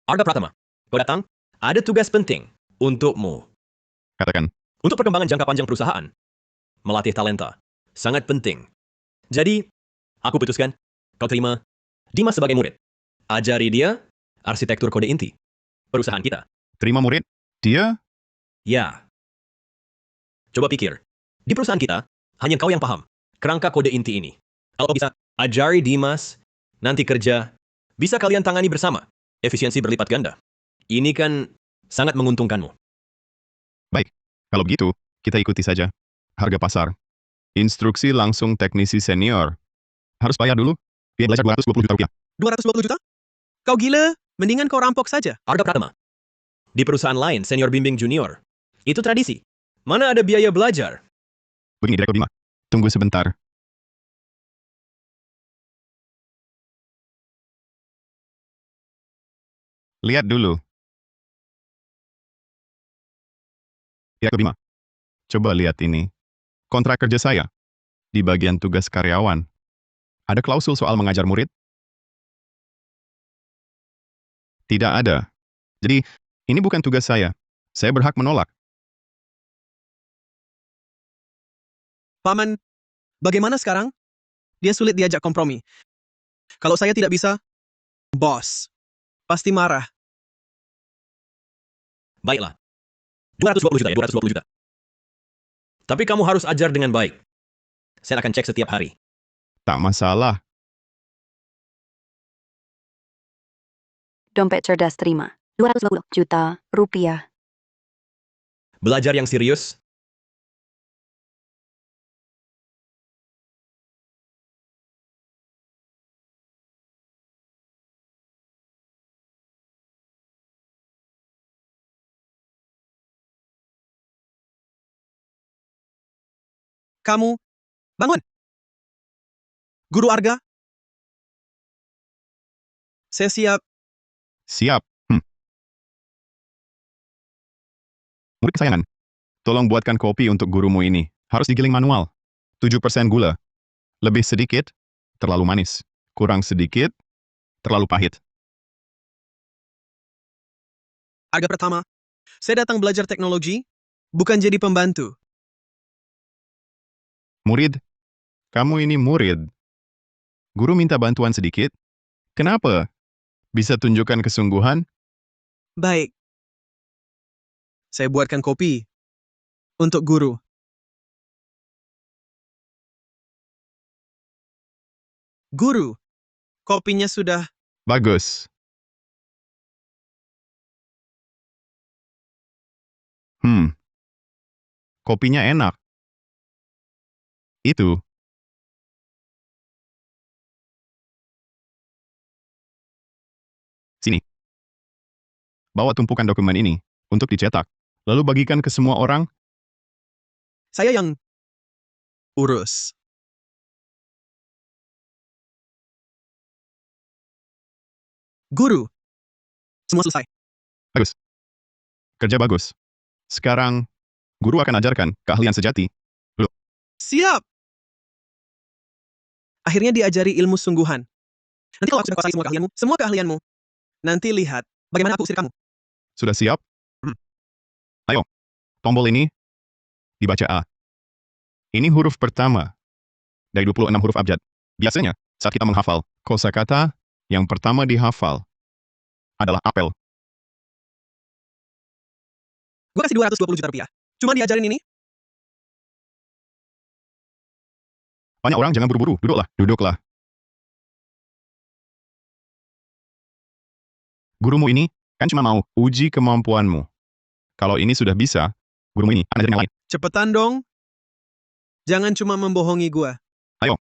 Arga Pratama, kau datang? Ada tugas penting untukmu. Katakan. Untuk perkembangan jangka panjang perusahaan, melatih talenta, sangat penting. Jadi, aku putuskan, kau terima Dimas sebagai murid. Ajari dia arsitektur kode inti perusahaan kita. Terima murid. Dia, Ya. Coba pikir, di perusahaan kita, hanya kau yang paham kerangka kode inti ini. Kalau kau bisa ajari Dimas, nanti kerja, bisa kalian tangani bersama. Efisiensi berlipat ganda. Ini kan sangat menguntungkanmu. kalau begitu, kita ikuti saja. Harga pasar. Instruksi langsung teknisi senior. Harus bayar dulu. Dia belajar 220 juta rupiah. 220 juta? Kau gila? Mendingan kau rampok saja. Arga Pratama. Di perusahaan lain, senior bimbing junior. Itu tradisi. Mana ada biaya belajar? Begini Direktur Bima. Tunggu sebentar. Lihat dulu. Direktur Bima. Coba lihat ini. Kontrak kerja saya. Di bagian tugas karyawan. Ada klausul soal mengajar murid? Tidak ada. Jadi, ini bukan tugas saya. Saya berhak menolak. Paman, bagaimana sekarang? Dia sulit diajak kompromi. Kalau saya tidak bisa, bos pasti marah. Baiklah. 220 juta ya, 220 juta. Tapi kamu harus ajar dengan baik. Saya akan cek setiap hari. Tak masalah. Dompet cerdas terima. 220 juta rupiah. Belajar yang serius, Kamu, bangun. Guru Arga, saya siap. Siap. Murid kesayangan. Tolong buatkan kopi untuk gurumu ini. Harus digiling manual. 7% gula. Lebih sedikit, terlalu manis. Kurang sedikit, terlalu pahit. Arga pertama, saya datang belajar teknologi, bukan jadi pembantu. Murid, kamu ini murid. Guru minta bantuan sedikit. Kenapa? Bisa tunjukkan kesungguhan? Baik. Saya buatkan kopi untuk guru. Guru, kopinya sudah. Bagus. Kopinya enak. Itu. Sini. Bawa tumpukan dokumen ini untuk dicetak. Lalu bagikan ke semua orang. Saya yang urus. Guru. Semua selesai. Bagus. Kerja bagus. Sekarang, guru akan ajarkan keahlian sejati. Siap! Akhirnya diajari ilmu sungguhan. Nanti kalau aku sudah kuasai semua keahlianmu, nanti lihat bagaimana aku usir kamu. Sudah siap? Ayo. Tombol ini dibaca A. Ini huruf pertama dari 26 huruf abjad. Biasanya, saat kita menghafal kosakata, yang pertama dihafal adalah apel. Gue kasih 220 juta rupiah. Cuma diajarin ini. Banyak orang jangan buru-buru. Duduklah. Gurumu ini kan cuma mau uji kemampuanmu. Kalau ini sudah bisa, gurumu ini akan ajarin yang lain. Cepetan dong. Jangan cuma membohongi gua. Ayo.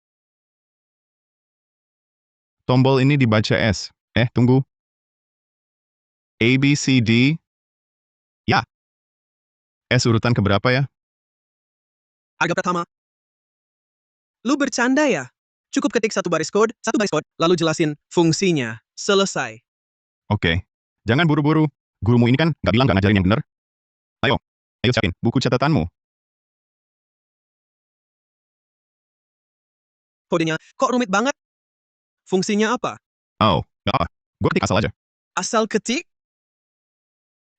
Tombol ini dibaca S. Tunggu. A, B, C, D. Ya. S urutan keberapa ya? Harga pertama. Lu bercanda ya? Cukup ketik satu baris code, lalu jelasin fungsinya. Selesai. Oke. Jangan buru-buru. Gurumu ini kan nggak bilang nggak ngajarin yang benar. Ayo siapin buku catatanmu. Kodenya, kok rumit banget? Fungsinya apa? Oh, nggak apa. Gue ketik asal aja. Asal ketik?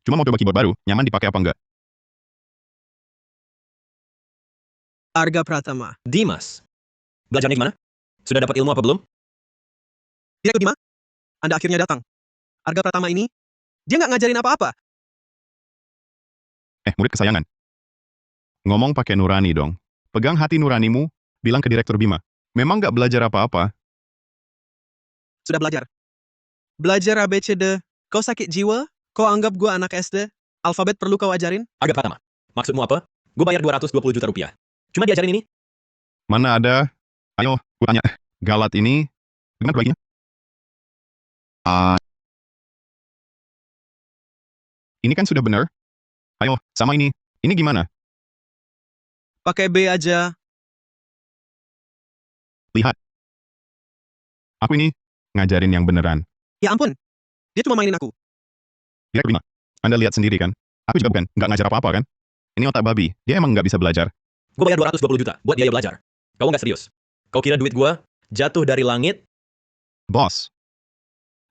Cuma mau coba keyboard baru, nyaman dipakai apa enggak. Arga Pratama. Dimas, belajarnya gimana? Sudah dapat ilmu apa belum? Direktur Bima, Anda akhirnya datang. Arga Pratama ini, dia nggak ngajarin apa-apa. Murid kesayangan. Ngomong pakai nurani dong. Pegang hati nuranimu, bilang ke Direktur Bima. Memang nggak belajar apa-apa. Sudah belajar. Belajar ABCD. Kau sakit jiwa? Kau anggap gua anak SD? Alfabet perlu kau ajarin? Harga pertama. Maksudmu apa? Gue bayar 220 juta rupiah. Cuma diajarin ini? Mana ada? Ayo, gue tanya. Galat ini, gimana baginya? Ini kan sudah benar. Ayo, sama ini. Ini gimana? Pakai B aja. Lihat. Aku ini ngajarin yang beneran. Ya ampun. Dia cuma mainin aku. Direktur Bima, Anda lihat sendiri kan? Aku juga bukan, nggak ngajar apa-apa kan? Ini otak babi, dia emang nggak bisa belajar. Gue bayar 220 juta buat biaya belajar. Kau nggak serius? Kau kira duit gue jatuh dari langit? Bos,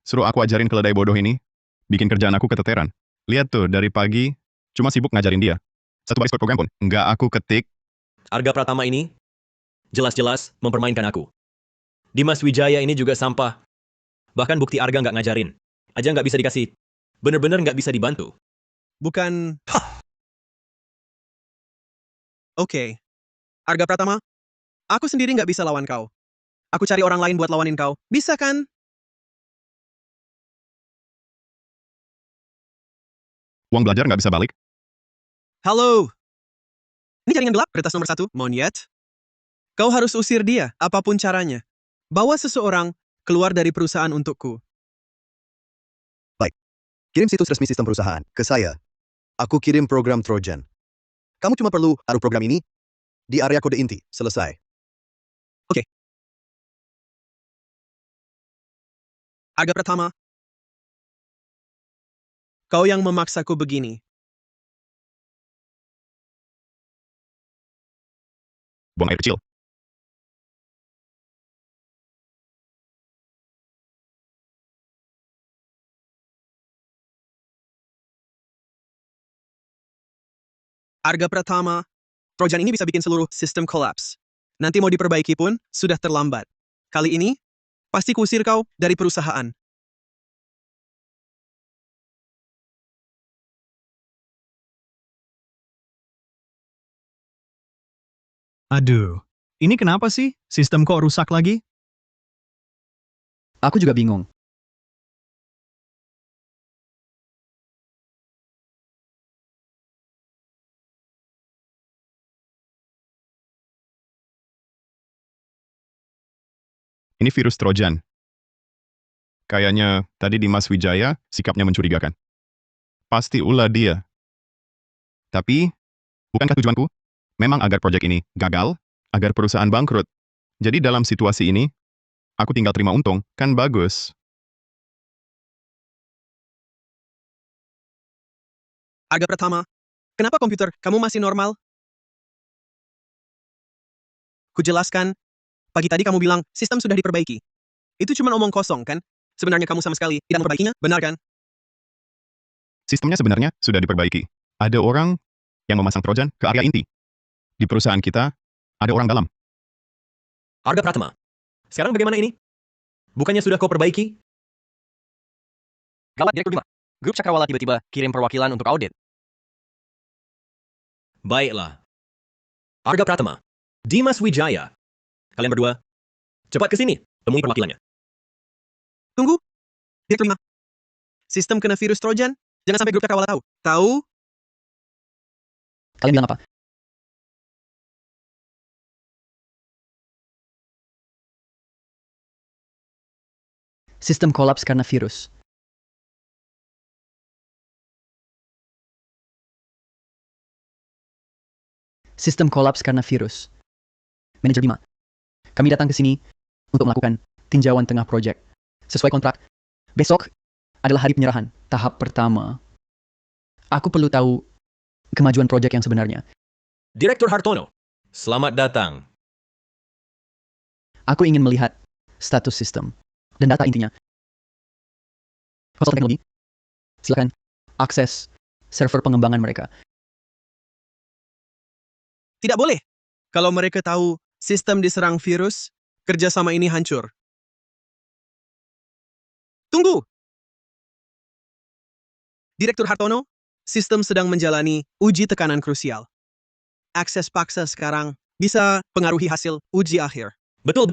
suruh aku ajarin keledai bodoh ini, bikin kerjaan aku keteteran. Lihat tuh, dari pagi, cuma sibuk ngajarin dia. Satu baris code program pun, nggak aku ketik. Harga Pratama ini jelas-jelas mempermainkan aku. Dimas Wijaya ini juga sampah. Bahkan bukti Arga nggak ngajarin. Aja nggak bisa dikasih. Bener-bener nggak bisa dibantu. Bukan... Oke. Arga Pratama, aku sendiri nggak bisa lawan kau. Aku cari orang lain buat lawanin kau. Bisa kan? Uang belajar nggak bisa balik. Halo. Ini jaringan gelap, kertas nomor 1, monyet. Kau harus usir dia, apapun caranya. Bawa seseorang keluar dari perusahaan untukku. Kirim situs resmi sistem perusahaan ke saya. Aku kirim program Trojan. Kamu cuma perlu taruh program ini di area kode inti. Selesai. Oke. Arga Pratama. Kau yang memaksaku begini. Buang air kecil. Arga Pratama, Trojan ini bisa bikin seluruh sistem collapse. Nanti mau diperbaiki pun, sudah terlambat. Kali ini, pasti kusir kau dari perusahaan. Aduh, ini kenapa sih? Sistem kok rusak lagi? Aku juga bingung. Ini virus Trojan. Kayaknya tadi Dimas Wijaya sikapnya mencurigakan. Pasti ulah dia. Tapi, bukankah tujuanku? Memang agar proyek ini gagal, agar perusahaan bangkrut. Jadi dalam situasi ini, aku tinggal terima untung, kan bagus. Harga pertama, kenapa komputer kamu masih normal? Kujelaskan, pagi tadi kamu bilang sistem sudah diperbaiki. Itu cuma omong kosong, kan? Sebenarnya kamu sama sekali tidak memperbaikinya, benar kan? Sistemnya sebenarnya sudah diperbaiki. Ada orang yang memasang Trojan ke area inti. Di perusahaan kita, ada orang dalam. Arga Pratama, sekarang bagaimana ini? Bukannya sudah kau perbaiki? Gawat, Direktur 5. Grup Cakrawala tiba-tiba kirim perwakilan untuk audit. Baiklah. Arga Pratama, Dimas Wijaya. Kalian berdua, cepat ke sini, temui perwakilannya. Tunggu. Direktur 5. Sistem kena virus Trojan? Jangan sampai grup Cakrawala tahu. Tahu? Kalian bilang apa? Sistem kolaps karena virus. Sistem kolaps karena virus. Manajer Bima, kami datang ke sini untuk melakukan tinjauan tengah proyek. Sesuai kontrak, besok adalah hari penyerahan, tahap pertama. Aku perlu tahu kemajuan proyek yang sebenarnya. Direktur Hartono, selamat datang. Aku ingin melihat status sistem dan data intinya. Konsultan teknologi, silakan akses server pengembangan mereka. Tidak boleh. Kalau mereka tahu sistem diserang virus, kerjasama ini hancur. Tunggu! Direktur Hartono, sistem sedang menjalani uji tekanan krusial. Akses paksa sekarang bisa pengaruhi hasil uji akhir. Betul.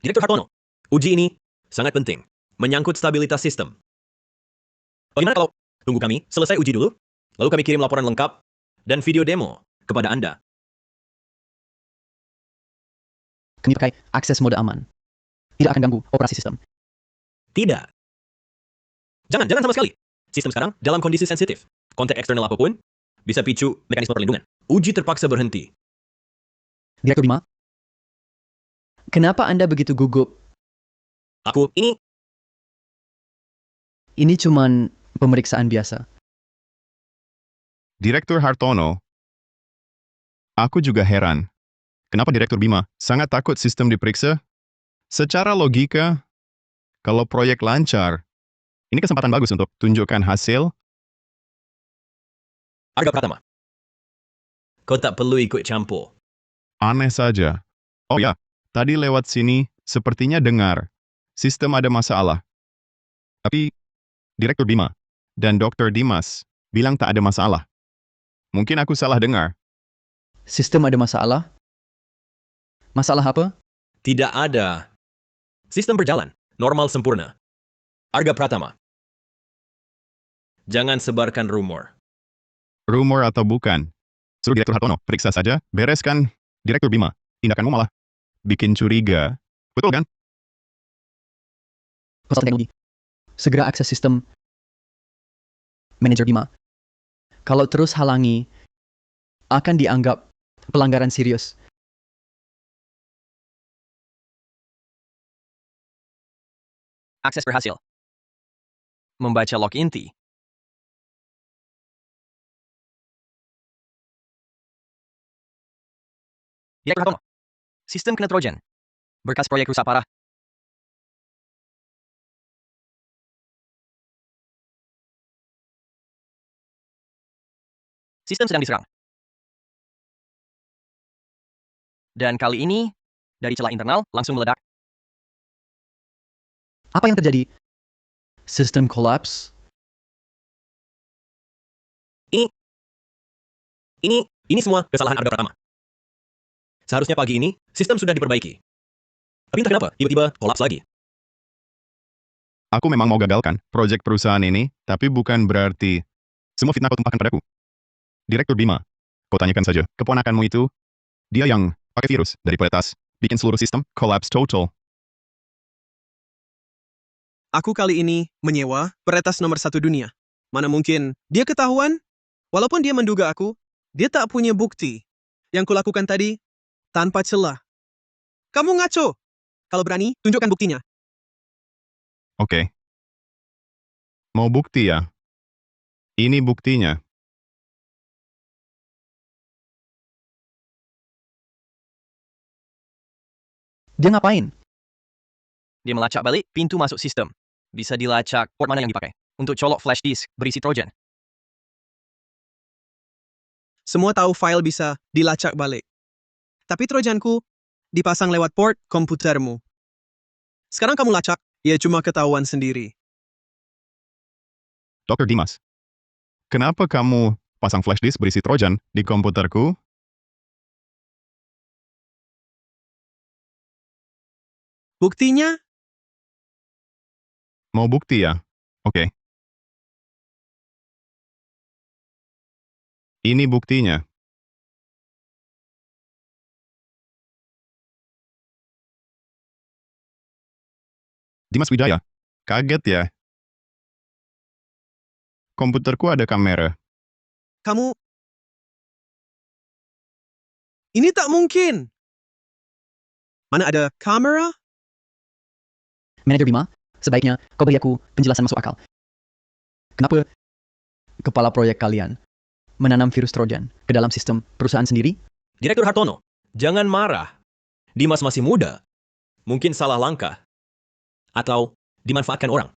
Direktur Hartono, uji ini sangat penting, menyangkut stabilitas sistem. Bagaimana kalau tunggu kami selesai uji dulu, lalu kami kirim laporan lengkap dan video demo kepada Anda. Kami pakai akses mode aman. Tidak akan ganggu operasi sistem. Tidak. Jangan sama sekali. Sistem sekarang dalam kondisi sensitif. Kontak eksternal apapun bisa picu mekanisme perlindungan. Uji terpaksa berhenti. Direktur Bima, kenapa Anda begitu gugup? Ini cuman pemeriksaan biasa. Direktur Hartono, aku juga heran. Kenapa Direktur Bima sangat takut sistem diperiksa? Secara logika, kalau proyek lancar, ini kesempatan bagus untuk tunjukkan hasil. Arga Pratama, kau tak perlu ikut campur. Aneh saja. Oh ya, tadi lewat sini, sepertinya dengar. Sistem ada masalah. Tapi, Direktur Bima dan Dr. Dimas bilang tak ada masalah. Mungkin aku salah dengar. Sistem ada masalah? Masalah apa? Tidak ada. Sistem berjalan, normal sempurna. Arga Pratama, jangan sebarkan rumor. Rumor atau bukan? Suruh Direktur Hartono, periksa saja, bereskan. Direktur Bima, tindakanmu malah bikin curiga. Betul kan? Konsultan teknologi, segera akses sistem. Manajer Bima, kalau terus halangi, akan dianggap pelanggaran serius. Akses berhasil. Membaca log inti. Direktur Hartono, sistem kena Trojan. Berkas proyek rusak parah. Sistem sedang diserang. Dan kali ini, dari celah internal langsung meledak. Apa yang terjadi? Sistem kolaps? Ini semua kesalahan Arga Pratama. Seharusnya pagi ini, sistem sudah diperbaiki. Tapi entah kenapa, tiba-tiba kolaps lagi. Aku memang mau gagalkan proyek perusahaan ini, tapi bukan berarti semua fitnah kau tumpahkan padaku. Direktur Bima, kau tanyakan saja, keponakanmu itu, dia yang pakai virus dari peretas, bikin seluruh sistem collapse total. Aku kali ini menyewa peretas nomor 1 dunia. Mana mungkin dia ketahuan? Walaupun dia menduga aku, dia tak punya bukti. Yang kulakukan tadi, tanpa celah. Kamu ngaco! Kalau berani, tunjukkan buktinya. Oke. Mau bukti ya? Ini buktinya. Dia ngapain? Dia melacak balik pintu masuk sistem. Bisa dilacak port mana yang dipakai. Untuk colok flash disk berisi Trojan. Semua tahu file bisa dilacak balik. Tapi trojanku dipasang lewat port komputermu. Sekarang kamu lacak, ya cuma ketahuan sendiri. Dr. Dimas, kenapa kamu pasang flash disk berisi Trojan di komputerku? Buktinya, Mau bukti ya? Oke. Ini buktinya. Dimas Wijaya, kaget ya? Komputerku ada kamera. kamu... Ini tak mungkin. Mana ada kamera? Manajer Bima, sebaiknya kau beri aku penjelasan masuk akal. Kenapa kepala proyek kalian menanam virus Trojan ke dalam sistem perusahaan sendiri? Direktur Hartono, jangan marah. Dimas masih muda. Mungkin salah langkah. Atau dimanfaatkan orang.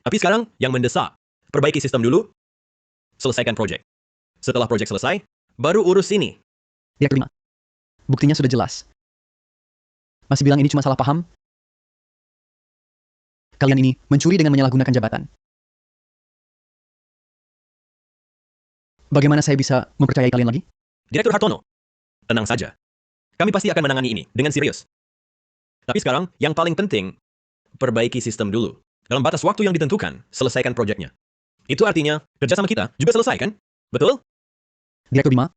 Tapi sekarang yang mendesak, perbaiki sistem dulu, selesaikan proyek. Setelah proyek selesai, baru urus ini. Direktur Bima, buktinya sudah jelas. Masih bilang ini cuma salah paham? Kalian ini mencuri dengan menyalahgunakan jabatan. Bagaimana saya bisa mempercayai kalian lagi? Direktur Hartono, tenang saja. Kami pasti akan menangani ini dengan serius. Tapi sekarang, yang paling penting, perbaiki sistem dulu. Dalam batas waktu yang ditentukan, selesaikan proyeknya. Itu artinya, kerja sama kita juga selesai, kan? Betul? Direktur Bima,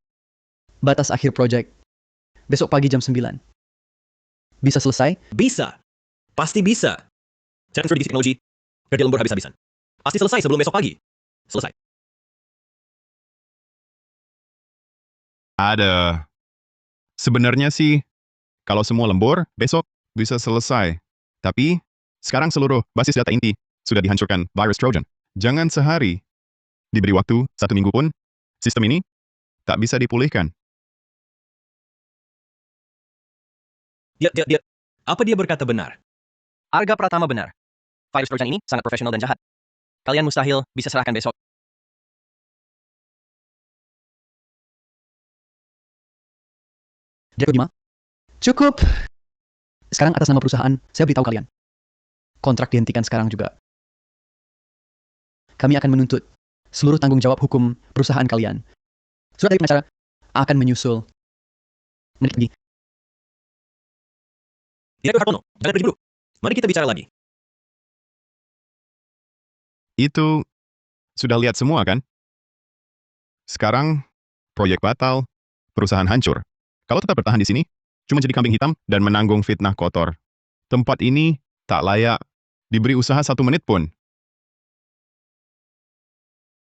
batas akhir proyek besok pagi jam 9. Bisa selesai? Bisa. Pasti bisa. Transfer divisi teknologi, kerja lembur habis-habisan. Pasti selesai sebelum besok pagi. Selesai. Ada. Sebenarnya sih, kalau semua lembur, besok bisa selesai. Tapi, sekarang seluruh basis data inti sudah dihancurkan virus Trojan. Jangan sehari. Diberi waktu 1 minggu pun, sistem ini tak bisa dipulihkan. Dia, apa dia berkata benar? Arga Pratama benar. Virus Trojan ini sangat profesional dan jahat. Kalian mustahil bisa serahkan besok. Direktur Bima, cukup. Sekarang atas nama perusahaan, saya beritahu kalian. Kontrak dihentikan sekarang juga. Kami akan menuntut seluruh tanggung jawab hukum perusahaan kalian. Surat dari pengacara akan menyusul. Menit pergi. Direktur Hartono, jangan pergi dulu. Mari kita bicara lagi. Itu sudah lihat semua kan? Sekarang, proyek batal, perusahaan hancur. Kalau tetap bertahan di sini, cuma jadi kambing hitam dan menanggung fitnah kotor. Tempat ini tak layak diberi usaha 1 menit pun.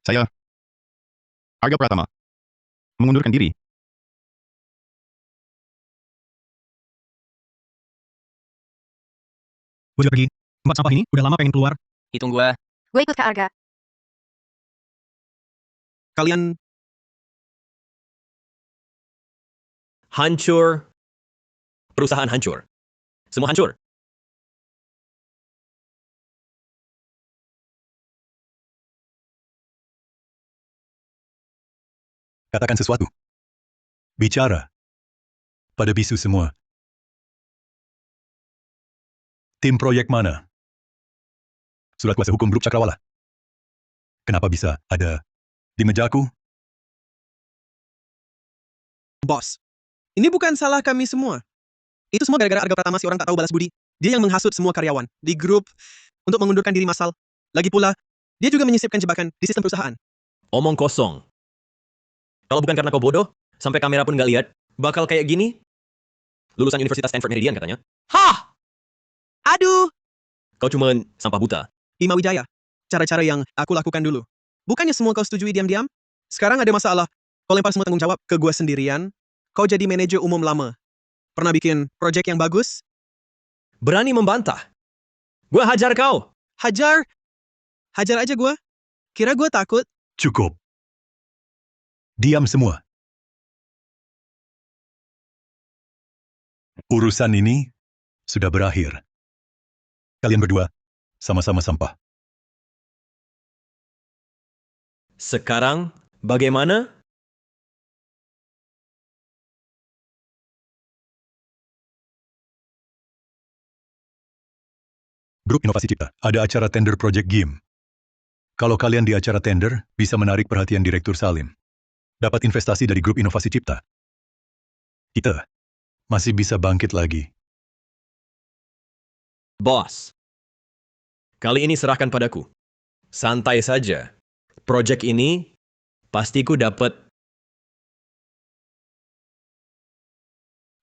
Saya, Arga Pratama, mengundurkan diri. Gue juga pergi. Tempat sampah ini udah lama pengen keluar. Hitung gua. Gue ikut Kak Arga. Kalian Hancur. Perusahaan hancur. Semua hancur. Katakan sesuatu. Bicara. Pada bisu semua. Tim proyek mana? Surat kuasa hukum grup Cakrawala. Kenapa bisa ada di mejaku? bos. Ini bukan salah kami semua. Itu semua gara-gara Arga Pratama, si orang tak tahu balas budi. Dia yang menghasut semua karyawan di grup untuk mengundurkan diri massal. Lagi pula, dia juga menyisipkan jebakan di sistem perusahaan. Omong kosong. Kalau bukan karena kau bodoh, sampai kamera pun nggak lihat, bakal kayak gini? Lulusan Universitas Stanford Meridian katanya. Hah! Aduh! Kau cuma sampah buta. Bima Wijaya, cara-cara yang aku lakukan dulu. Bukannya semua kau setujui diam-diam? Sekarang ada masalah. Kau lempar semua tanggung jawab ke gua sendirian. Kau jadi manajer umum lama. Pernah bikin proyek yang bagus? Berani membantah. Gue hajar kau. Hajar! Hajar aja gua. Kira gua takut? Cukup. Diam semua. Urusan ini sudah berakhir. Kalian berdua sama-sama sampah. Sekarang, bagaimana? Grup Inovasi Cipta, ada acara tender Project Game. Kalau kalian di acara tender, bisa menarik perhatian Direktur Salim. Dapat investasi dari Grup Inovasi Cipta. Kita masih bisa bangkit lagi. Bos. Kali ini serahkan padaku. Santai saja. Project ini, pasti ku dapat.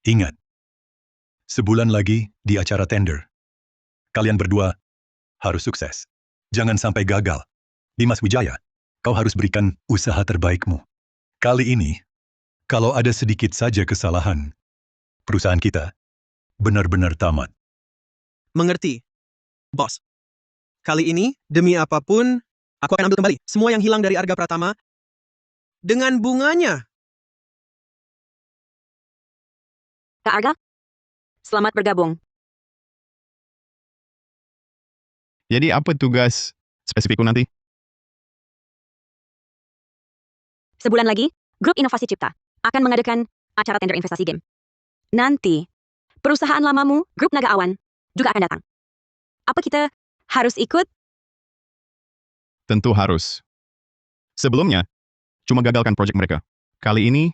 Ingat, sebulan lagi di acara tender. Kalian berdua harus sukses. Jangan sampai gagal. Dimas Wijaya, kau harus berikan usaha terbaikmu. Kali ini, kalau ada sedikit saja kesalahan, perusahaan kita benar-benar tamat. Mengerti. Bos. Kali ini, demi apapun, aku akan ambil kembali semua yang hilang dari Arga Pratama dengan bunganya. Kak Arga, selamat bergabung. Jadi apa tugas spesifikku nanti? Sebulan lagi, Grup Inovasi Cipta akan mengadakan acara tender investasi game. Nanti, perusahaan lamamu, Grup Naga Awan, juga akan datang. Apa kita harus ikut? Tentu harus. Sebelumnya, cuma gagalkan proyek mereka. Kali ini,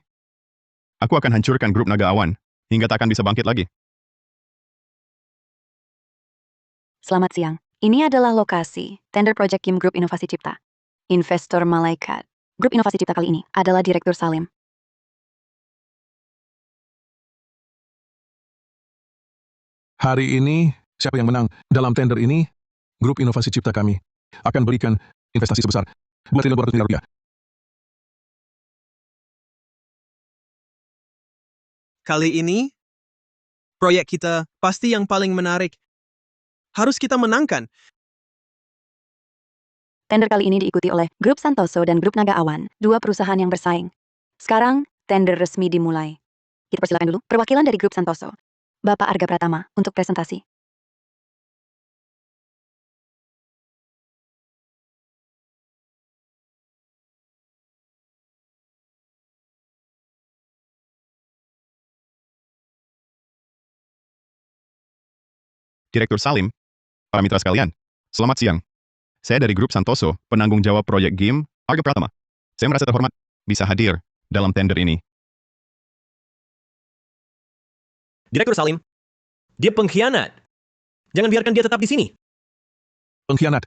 aku akan hancurkan grup Naga Awan hingga tak akan bisa bangkit lagi. Selamat siang. Ini adalah lokasi tender project game Grup Inovasi Cipta. Investor Malaikat. Grup Inovasi Cipta kali ini adalah Direktur Salim. Hari ini, siapa yang menang dalam tender ini, Grup Inovasi Cipta kami akan berikan investasi sebesar 2.200 miliar rupiah. Kali ini, proyek kita pasti yang paling menarik. Harus kita menangkan. Tender kali ini diikuti oleh Grup Santoso dan Grup Naga Awan, dua perusahaan yang bersaing. Sekarang, tender resmi dimulai. Kita persilakan dulu perwakilan dari Grup Santoso, Bapak Arga Pratama, untuk presentasi. Direktur Salim, para mitra sekalian, selamat siang. Saya dari Grup Santoso, penanggung jawab proyek game Arga Pratama. Saya merasa terhormat bisa hadir dalam tender ini. Direktur Salim, dia pengkhianat. Jangan biarkan dia tetap di sini. Pengkhianat.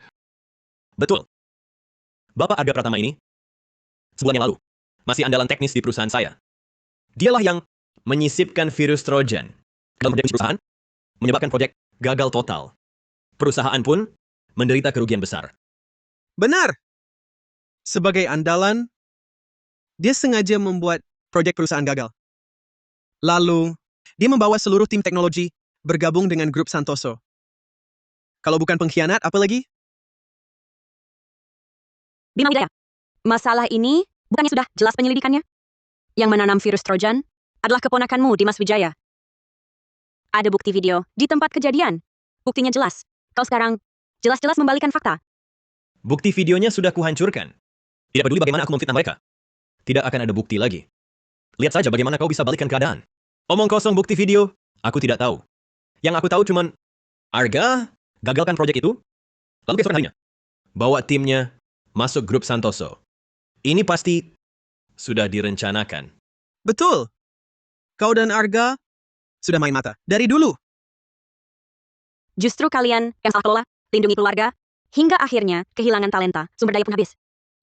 Betul. Bapak Arga Pratama ini, sebulan yang lalu, masih andalan teknis di perusahaan saya. Dialah yang menyisipkan virus Trojan ke dalam proyek perusahaan, menyebabkan proyek gagal total. Perusahaan pun menderita kerugian besar. Benar. Sebagai andalan, dia sengaja membuat proyek perusahaan gagal. Lalu, dia membawa seluruh tim teknologi bergabung dengan Grup Santoso. Kalau bukan pengkhianat, apa lagi? Bima Wijaya, masalah ini bukannya sudah jelas penyelidikannya? Yang menanam virus Trojan adalah keponakanmu, Dimas Wijaya. Ada bukti video di tempat kejadian. Buktinya jelas. Kau sekarang jelas-jelas membalikan fakta. Bukti videonya sudah kuhancurkan. Tidak peduli bagaimana aku memfitnah mereka. Tidak akan ada bukti lagi. Lihat saja bagaimana kau bisa balikan keadaan. Omong kosong bukti video, aku tidak tahu. Yang aku tahu cuman, Arga gagalkan proyek itu, lalu keesokan harinya, bawa timnya masuk Grup Santoso. Ini pasti sudah direncanakan. Betul. Kau dan Arga sudah main mata dari dulu. Justru kalian yang salah kelola, lindungi keluarga, hingga akhirnya kehilangan talenta, sumber daya pun habis.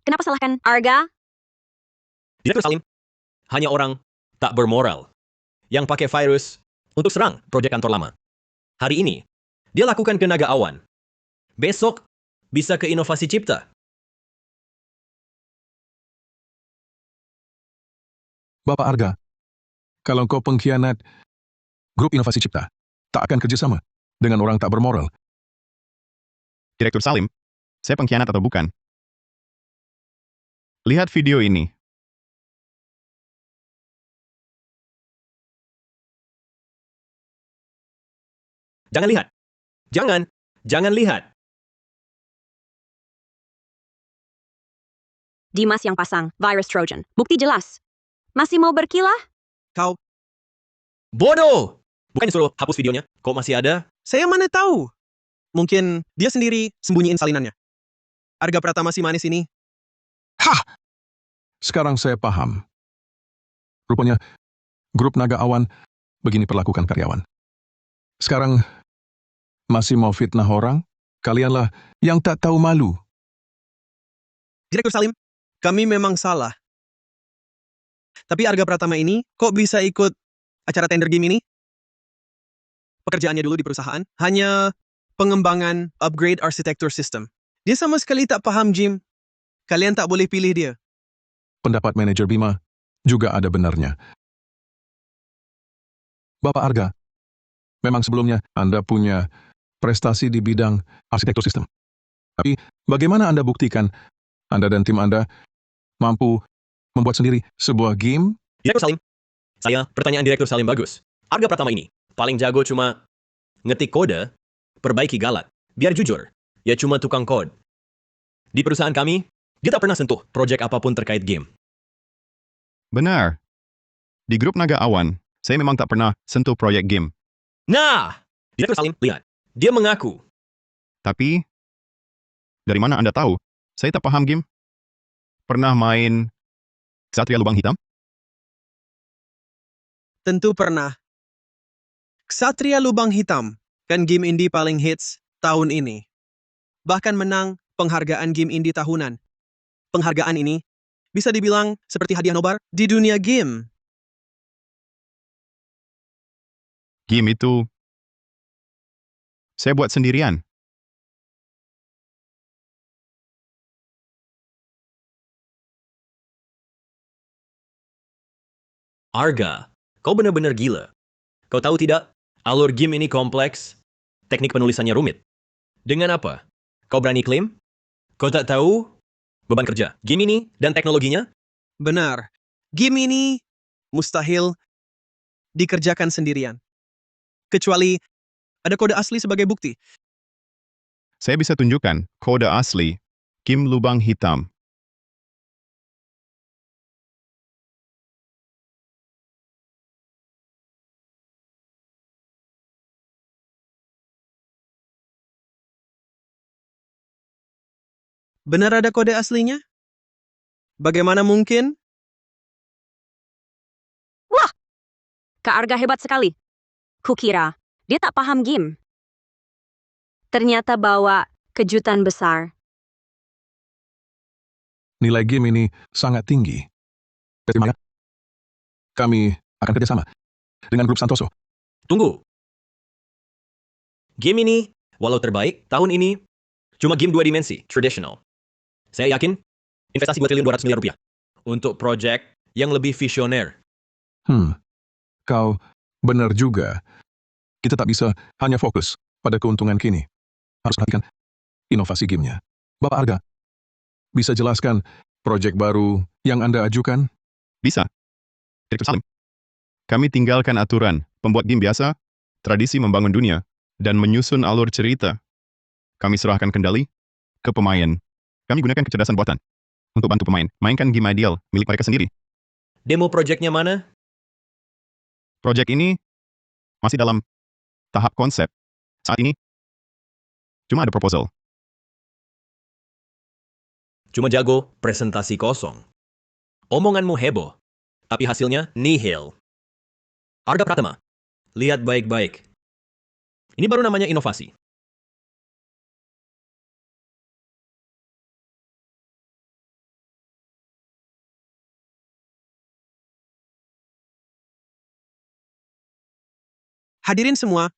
Kenapa salahkan Arga? Direktur Salim, hanya orang tak bermoral yang pakai virus untuk serang proyek kantor lama. Hari ini, dia lakukan ke Naga Awan Besok bisa ke Inovasi Cipta. Bapak Arga, kalau kau pengkhianat, grup inovasi cipta tak akan kerjasama dengan orang tak bermoral. Direktur Salim, saya pengkhianat atau bukan? Lihat video ini. Jangan lihat. Jangan lihat. Dimas yang pasang virus Trojan. Bukti jelas. Masih mau berkilah? Kau, Bodoh! Bukannya suruh hapus videonya. Kok masih ada? saya mana tahu. Mungkin dia sendiri sembunyiin salinannya. Arga Pratama si manis ini. Hah! Sekarang saya paham. Rupanya, grup Naga Awan begini perlakukan karyawan. Sekarang, masih mau fitnah orang? Kalianlah yang tak tahu malu. Direktur Salim, kami memang salah. Tapi Arga Pratama ini kok bisa ikut acara tender game ini? Pekerjaannya dulu di perusahaan hanya pengembangan upgrade arsitektur sistem. Dia sama sekali tak paham Jim. Kalian tak boleh pilih dia. Pendapat manajer Bima juga ada benarnya. Bapak Arga, memang sebelumnya Anda punya prestasi di bidang arsitektur sistem. Tapi bagaimana Anda buktikan Anda dan tim Anda mampu membuat sendiri sebuah game? Direktur Salim. Pertanyaan Direktur Salim bagus. Arga Pratama ini paling jago cuma ngetik kode, perbaiki galat. Biar jujur, ya cuma tukang kode. Di perusahaan kami, dia tak pernah sentuh proyek apapun terkait game. Benar. Di grup Naga Awan, saya memang tak pernah sentuh proyek game. Nah, Direktur Salim, lihat. Dia mengaku. Tapi, dari mana Anda tahu? Saya tak paham game. Pernah main Ksatria Lubang Hitam? Tentu pernah. Ksatria Lubang Hitam kan game indie paling hits tahun ini. Bahkan menang penghargaan game indie tahunan. Penghargaan ini bisa dibilang seperti hadiah nobar di dunia game. Game itu saya buat sendirian. Arga, kau benar-benar gila. Kau tahu tidak, alur game ini kompleks, teknik penulisannya rumit. Dengan apa? Kau berani klaim? Kau tak tahu beban kerja game ini dan teknologinya? Benar. Game ini mustahil dikerjakan sendirian. Kecuali ada kode asli sebagai bukti. Saya bisa tunjukkan kode asli Kim Lubang Hitam. Benar ada kode aslinya? Bagaimana mungkin? Wah! Kak Arga hebat sekali. Kukira, dia tak paham game. Ternyata bawa kejutan besar. Nilai game ini sangat tinggi. Terima kasih. Kami akan kerjasama dengan grup Santoso. Tunggu. Game ini, walau terbaik, tahun ini, cuma game 2 dimensi, traditional. Saya yakin, investasi 2 triliun 200 miliar rupiah. Untuk proyek yang lebih visioner. Kau benar juga. Kita tak bisa hanya fokus pada keuntungan kini. Harus perhatikan inovasi gamenya. Bapak Arga, bisa jelaskan proyek baru yang Anda ajukan? Bisa. Direktur Salim. Kami tinggalkan aturan pembuat game biasa, tradisi membangun dunia, dan menyusun alur cerita. Kami serahkan kendali ke pemain. Kami gunakan kecerdasan buatan untuk bantu pemain mainkan game ideal milik mereka sendiri. Demo proyeknya mana? Proyek ini masih dalam tahap konsep. Saat ini, cuma ada proposal. Cuma jago presentasi kosong. Omonganmu heboh, tapi hasilnya nihil. Arga Pratama, lihat baik-baik. Ini baru namanya inovasi. Hadirin semua,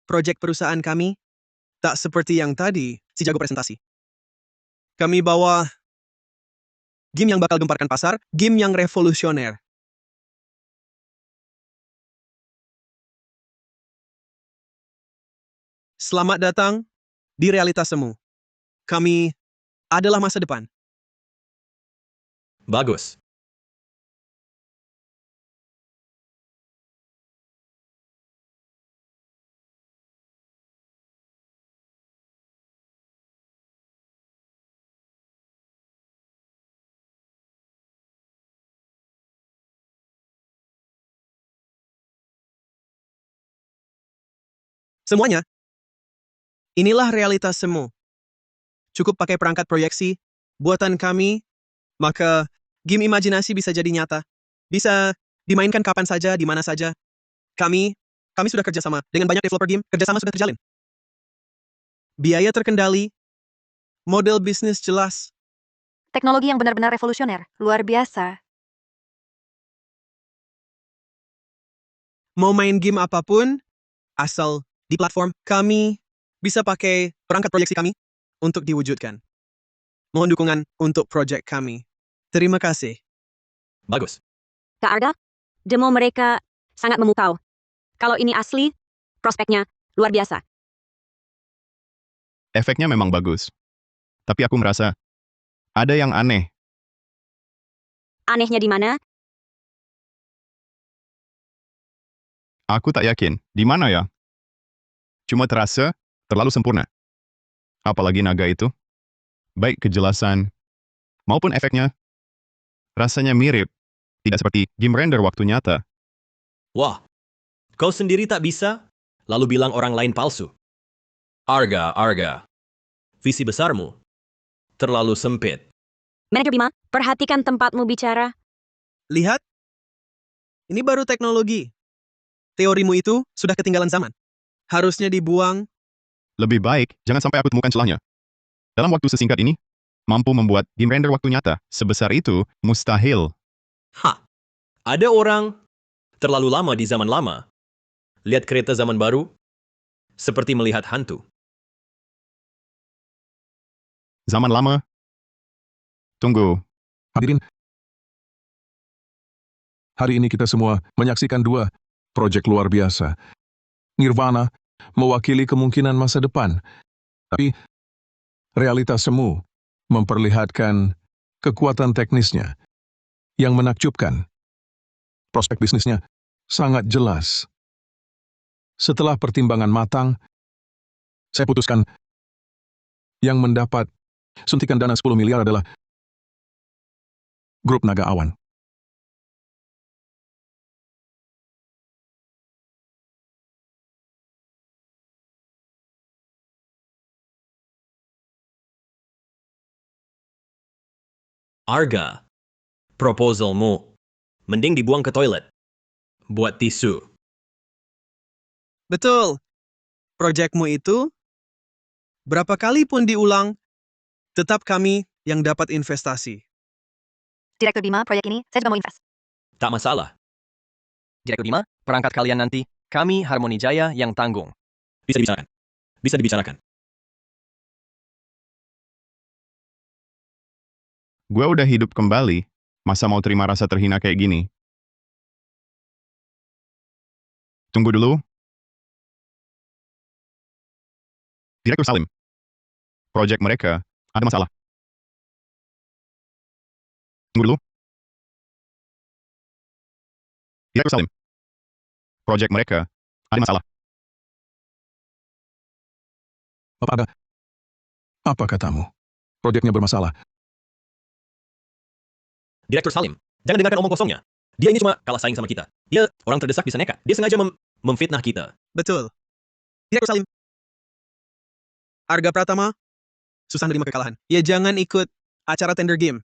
proyek perusahaan kami Tak seperti yang tadi, si jago presentasi. Kami bawa game yang bakal gemparkan pasar, game yang revolusioner. Selamat datang di realitas semu. Kami adalah masa depan. Bagus. Semuanya. Inilah realitas semu. Cukup pakai perangkat proyeksi, buatan kami, maka game imajinasi bisa jadi nyata. Bisa dimainkan kapan saja, di mana saja. Kami sudah kerjasama dengan banyak developer game, kerjasama sudah terjalin. Biaya terkendali, model bisnis jelas. Teknologi yang benar-benar revolusioner, luar biasa. Mau main game apapun, asal di platform kami bisa pakai perangkat proyeksi kami untuk diwujudkan. Mohon dukungan untuk proyek kami. Terima kasih. Bagus. Kak Arga, demo mereka sangat memukau. Kalau ini asli, prospeknya luar biasa. Efeknya memang bagus. Tapi aku merasa ada yang aneh. Anehnya di mana? Aku tak yakin. Di mana ya? Cuma terasa terlalu sempurna. Apalagi naga itu. Baik kejelasan maupun efeknya. Rasanya mirip. Tidak seperti game render waktu nyata. Wah, kau sendiri tak bisa, lalu bilang orang lain palsu. Arga. Visi besarmu terlalu sempit. Manajer Bima, perhatikan tempatmu bicara. Lihat. Ini baru teknologi. Teorimu itu sudah ketinggalan zaman. Harusnya dibuang. Lebih baik, jangan sampai aku temukan celahnya. Dalam waktu sesingkat ini, mampu membuat game render waktu nyata sebesar itu mustahil. Hah, ada orang terlalu lama di zaman lama. Lihat kereta zaman baru, seperti melihat hantu. Zaman lama. Tunggu, Hadirin, hari ini kita semua menyaksikan dua proyek luar biasa. Nirvana mewakili kemungkinan masa depan, tapi realitas semu memperlihatkan kekuatan teknisnya yang menakjubkan. Prospek bisnisnya sangat jelas. Setelah pertimbangan matang, saya putuskan yang mendapat suntikan dana 10 miliar adalah Grup Naga Awan. Arga, proposalmu mending dibuang ke toilet. Buat tisu. Betul. Proyekmu itu, berapa kali pun diulang, tetap kami yang dapat investasi. Direktur Bima, proyek ini, saya juga mau invest. Tak masalah. Direktur Bima, perangkat kalian nanti, kami Harmoni Jaya yang tanggung. Bisa dibicarakan. gue udah hidup kembali. Masa mau terima rasa terhina kayak gini? Tunggu dulu. Direktur Salim. Proyek mereka ada masalah. Tunggu dulu. Direktur Salim. Proyek mereka ada masalah. Bapak Arga, apa katamu? Proyeknya bermasalah. Direktur Salim, jangan dengarkan omong kosongnya. Dia ini cuma kalah saing sama kita. Dia orang terdesak bisa nekat. Dia sengaja memfitnah kita. Betul. Direktur Salim. Arga Pratama, susah nerima kekalahan. Ya jangan ikut acara tender game.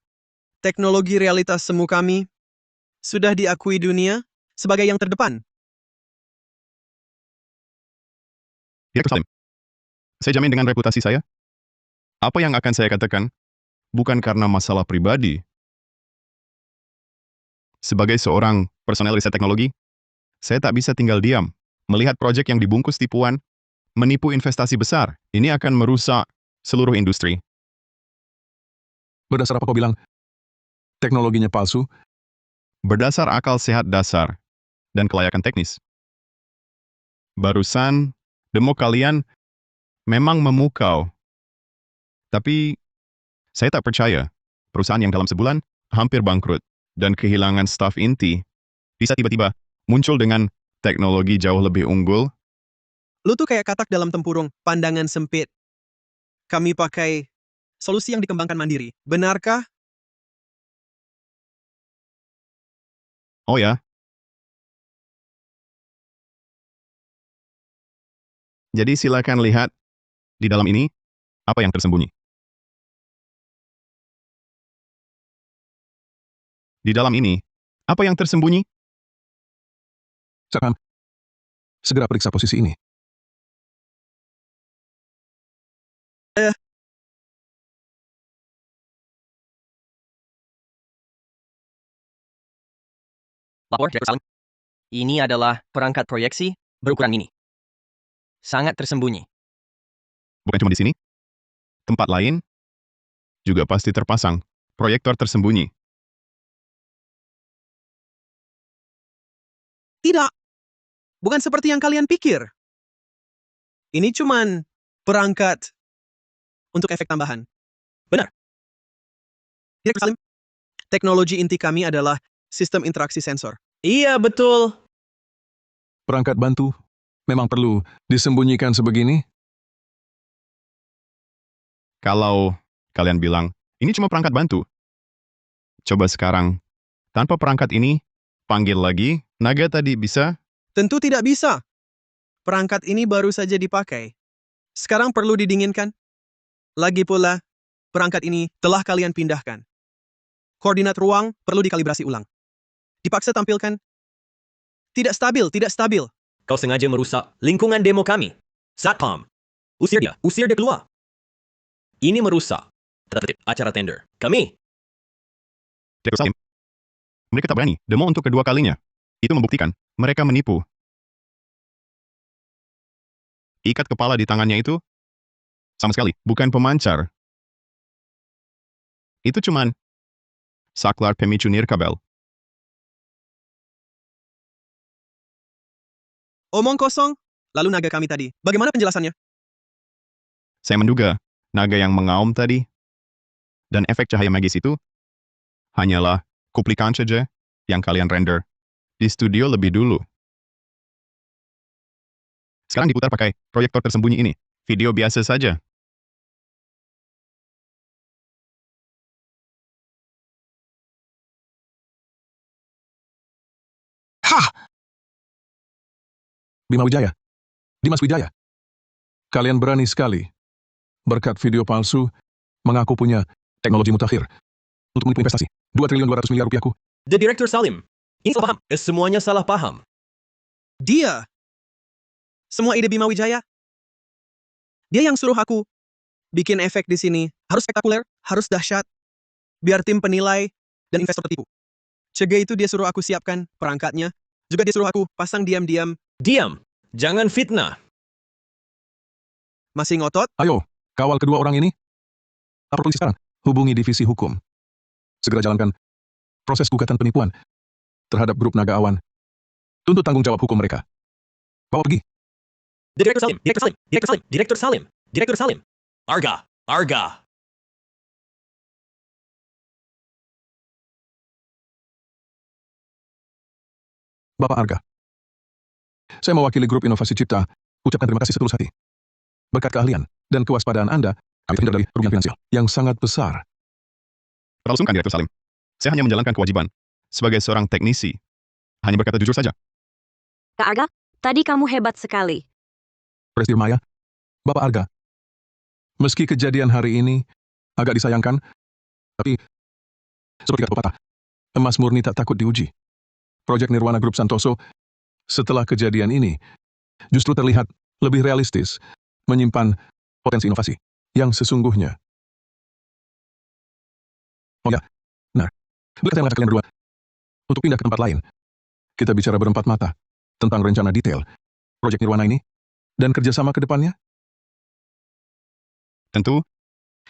Teknologi realitas semu kami sudah diakui dunia sebagai yang terdepan. Direktur Salim. Saya jamin dengan reputasi saya. Apa yang akan saya katakan bukan karena masalah pribadi. Sebagai seorang personel riset teknologi, saya tak bisa tinggal diam melihat proyek yang dibungkus tipuan menipu investasi besar. Ini akan merusak seluruh industri. Berdasar apa kau bilang? Teknologinya palsu? Berdasar akal sehat dasar dan kelayakan teknis. Barusan, demo kalian memang memukau. Tapi, saya tak percaya perusahaan yang dalam sebulan hampir bangkrut dan kehilangan staf inti bisa tiba-tiba muncul dengan teknologi jauh lebih unggul. Lu tuh kayak katak dalam tempurung, pandangan sempit. Kami pakai solusi yang dikembangkan mandiri. Benarkah? Oh ya? Jadi silakan lihat di dalam ini apa yang tersembunyi. Di dalam ini, apa yang tersembunyi? Sekarang, segera periksa posisi ini. Lapor, Direktur Salim. Ini adalah perangkat proyeksi berukuran mini. Sangat tersembunyi. Bukan cuma di sini. Tempat lain juga pasti terpasang proyektor tersembunyi. Tidak. Bukan seperti yang kalian pikir. Ini cuman perangkat untuk efek tambahan. Benar. Direktur Salim, teknologi inti kami adalah sistem interaksi sensor. Iya, betul. Perangkat bantu memang perlu disembunyikan sebegini? Kalau kalian bilang, ini cuma perangkat bantu. Coba sekarang, tanpa perangkat ini, panggil lagi, naga tadi bisa? Tentu tidak bisa. Perangkat ini baru saja dipakai. Sekarang perlu didinginkan. Lagi pula, perangkat ini telah kalian pindahkan. Koordinat ruang perlu dikalibrasi ulang. Dipaksa tampilkan. Tidak stabil, tidak stabil. Kau sengaja merusak lingkungan demo kami. Satpam. Usir dia keluar. Ini merusak tata tertib acara tender. Kami. Direktur Salim, mereka tak berani demo untuk kedua kalinya. Itu membuktikan mereka menipu. Ikat kepala di tangannya itu sama sekali bukan pemancar. Itu cuman saklar pemicu nirkabel. Omong kosong, lalu naga kami tadi. Bagaimana penjelasannya? Saya menduga naga yang mengaum tadi dan efek cahaya magis itu hanyalah kuplikan saja yang kalian render di studio lebih dulu. Sekarang diputar pakai proyektor tersembunyi ini. Video biasa saja. Bima Wijaya, Dimas Wijaya. Kalian berani sekali, berkat video palsu, mengaku punya teknologi mutakhir untuk menipu investasi. 2.200 miliar rupiahku. The Director Salim. Ini salah paham. Semuanya salah paham. Dia. Semua ide Bima Wijaya. Dia yang suruh aku bikin efek di sini. Harus spektakuler, harus dahsyat. Biar tim penilai dan investor tertipu. Cegah itu dia suruh aku siapkan perangkatnya. Juga dia suruh aku pasang diam-diam. Diam. Jangan fitnah. Masih ngotot? Ayo, kawal kedua orang ini. Lapor polisi sekarang. Hubungi divisi hukum. Segera jalankan proses gugatan penipuan terhadap grup Naga Awan. Tuntut tanggung jawab hukum mereka. Bawa pergi. The Director Salim. Director Salim. Director Salim. Director Salim. Director Salim. Arga. Arga. Bapak Arga. Saya mewakili grup Inovasi Cipta, ucapkan terima kasih setulus hati. Berkat keahlian dan kewaspadaan Anda, kami terhindar dari kerugian finansial yang sangat besar. Terlalu sungkan, Direktur Salim. Saya hanya menjalankan kewajiban sebagai seorang teknisi. Hanya berkata jujur saja. Kak Arga, tadi kamu hebat sekali. Presiden Maya, Bapak Arga. Meski kejadian hari ini agak disayangkan, tapi seperti kata pepatah, emas murni tak takut diuji. Proyek Nirwana Grup Santoso setelah kejadian ini justru terlihat lebih realistis, menyimpan potensi inovasi yang sesungguhnya. Oh ya, benar. Boleh saya mengajak kalian berdua untuk pindah ke tempat lain. Kita bicara berempat mata tentang rencana detail proyek Nirwana ini dan kerjasama ke depannya? Tentu,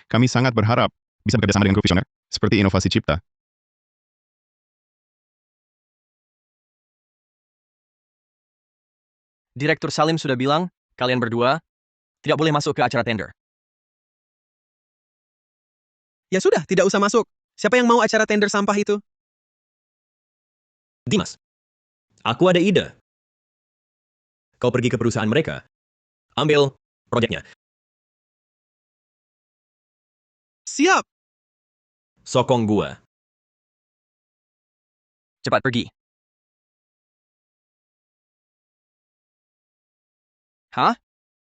kami sangat berharap bisa bekerja sama dengan grup visioner, seperti Inovasi Cipta. Direktur Salim sudah bilang, kalian berdua tidak boleh masuk ke acara tender. Ya sudah, tidak usah masuk. Siapa yang mau acara tender sampah itu? Dimas, aku ada ide. Kau pergi ke perusahaan mereka, ambil proyeknya, Siap. sokong gua. Cepat pergi. Hah?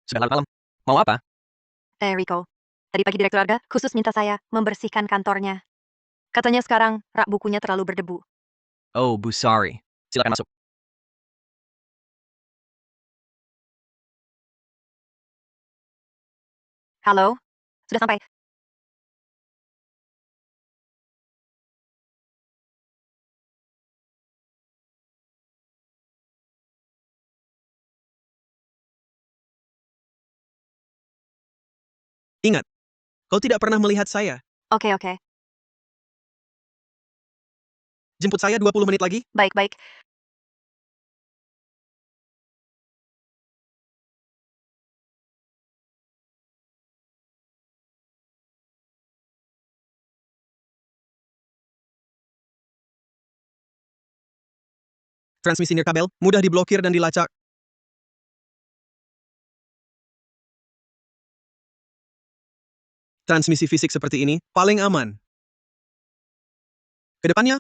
Sudah larut malam. Mau apa? Rico. Tadi pagi Direktur Arga khusus minta saya membersihkan kantornya. Katanya sekarang rak bukunya terlalu berdebu. Oh, Bu Sari. Silakan masuk. Halo? Sudah sampai. Ingat, kau tidak pernah melihat saya. Oke, oke. Jemput saya 20 menit lagi. Baik-baik. Transmisi nirkabel mudah diblokir dan dilacak. Transmisi fisik seperti ini paling aman. Kedepannya,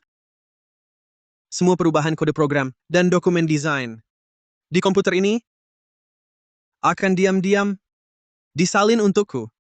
semua perubahan kode program dan dokumen desain di komputer ini akan diam-diam disalin untukku.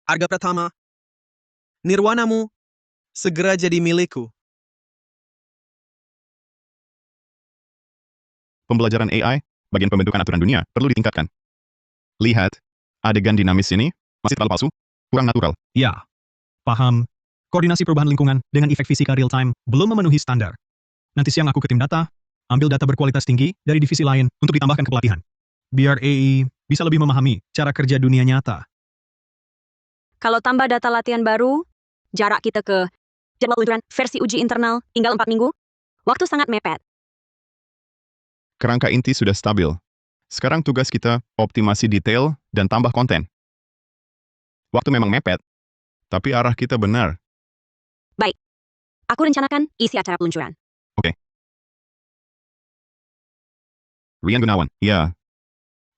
Arga Pratama, nirwanamu segera jadi milikku. Pembelajaran AI, bagian pembentukan aturan dunia, perlu ditingkatkan. Lihat, adegan dinamis ini masih terlalu palsu, kurang natural. Ya, paham. Koordinasi perubahan lingkungan dengan efek fisika real-time belum memenuhi standar. Nanti siang aku ke tim data, ambil data berkualitas tinggi dari divisi lain untuk ditambahkan ke pelatihan. Biar AI bisa lebih memahami cara kerja dunia nyata. Kalau tambah data latihan baru, jarak kita ke jadwal peluncuran versi uji internal tinggal 4 minggu, waktu sangat mepet. Kerangka inti sudah stabil. Sekarang tugas kita optimasi detail dan tambah konten. Waktu memang mepet, tapi arah kita benar. Baik, aku rencanakan isi acara peluncuran. Rian Gunawan, ya.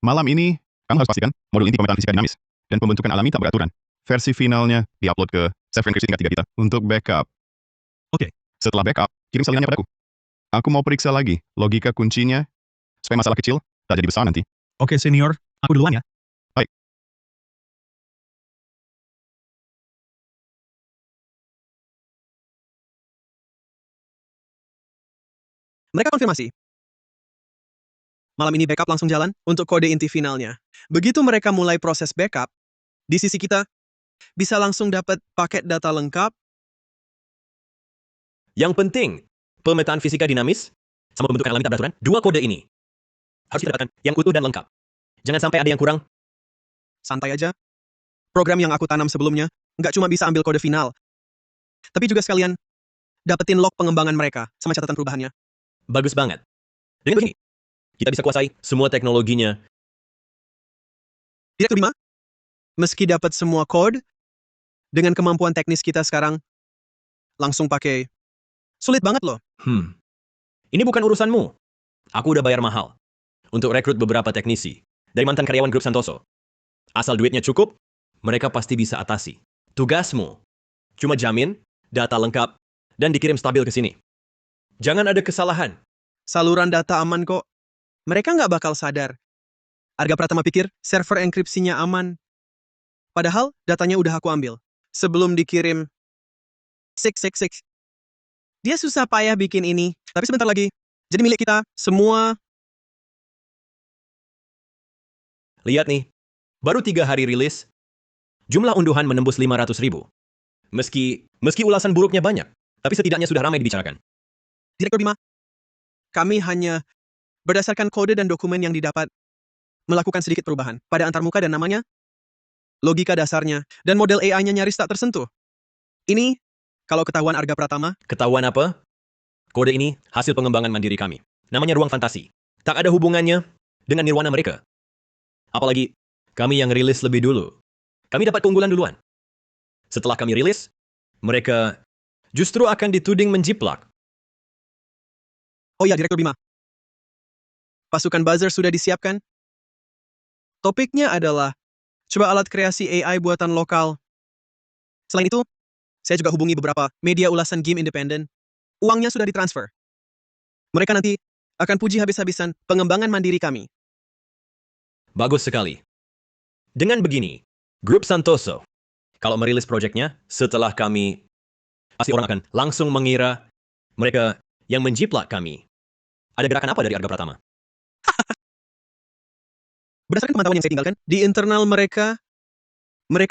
Malam ini, kamu harus pastikan modul inti pemetaan fisika dinamis dan pembentukan alami tak beraturan. Versi finalnya diupload ke Safe Encryption tingkat 3 kita untuk backup. Oke. Setelah backup, kirim salinannya padaku. Aku mau periksa lagi logika kuncinya supaya masalah kecil tak jadi besar nanti. Oke, senior. Aku duluan ya. Baik. Mereka konfirmasi. Malam ini backup langsung jalan untuk kode inti finalnya. Begitu mereka mulai proses backup, di sisi kita bisa langsung dapat paket data lengkap. Yang penting, pemetaan fisika dinamis sama pembentukan alami tak beraturan, dua kode ini harus kita dapatkan yang utuh dan lengkap. Jangan sampai ada yang kurang. Santai aja. Program yang aku tanam sebelumnya nggak cuma bisa ambil kode final, tapi juga sekalian dapetin log pengembangan mereka sama catatan perubahannya. Bagus banget. Dengan begini, kita bisa kuasai semua teknologinya. Direktur 5, meski dapat semua kode, dengan kemampuan teknis kita sekarang, langsung pakai. Sulit banget loh. Ini bukan urusanmu. Aku udah bayar mahal untuk rekrut beberapa teknisi dari mantan karyawan grup Santoso. Asal duitnya cukup, mereka pasti bisa atasi. Tugasmu cuma jamin data lengkap dan dikirim stabil ke sini. Jangan ada kesalahan. Saluran data aman kok. Mereka nggak bakal sadar. Arga Pratama pikir server enkripsinya aman. Padahal datanya udah aku ambil. sebelum dikirim. 666. Dia susah payah bikin ini, tapi sebentar lagi. Jadi milik kita, semua. Lihat nih, baru 3 hari rilis, jumlah unduhan menembus 500.000. Meski ulasan buruknya banyak, tapi setidaknya sudah ramai dibicarakan. Direktur Bima, kami hanya berdasarkan kode dan dokumen yang didapat, melakukan sedikit perubahan pada antarmuka dan namanya, logika dasarnya, dan model AI-nya nyaris tak tersentuh. Ini, kalau ketahuan Arga Pratama, Ketahuan apa? Kode ini hasil pengembangan mandiri kami. Namanya Ruang Fantasi. Tak ada hubungannya dengan nirwana mereka. Apalagi, kami yang rilis lebih dulu. Kami dapat keunggulan duluan. Setelah kami rilis, mereka justru akan dituding menjiplak. oh ya, Direktur Bima, pasukan buzzer sudah disiapkan. Topiknya adalah, coba alat kreasi AI buatan lokal. Selain itu, saya juga hubungi beberapa media ulasan game independen. Uangnya sudah ditransfer. Mereka nanti akan puji habis-habisan pengembangan mandiri kami. Bagus sekali. Dengan begini, Grup Santoso, kalau merilis proyeknya, setelah kami, pasti orang akan langsung mengira mereka yang menjiplak kami. Ada gerakan apa dari Arga Pratama? Berdasarkan pemantauan yang saya tinggalkan, di internal mereka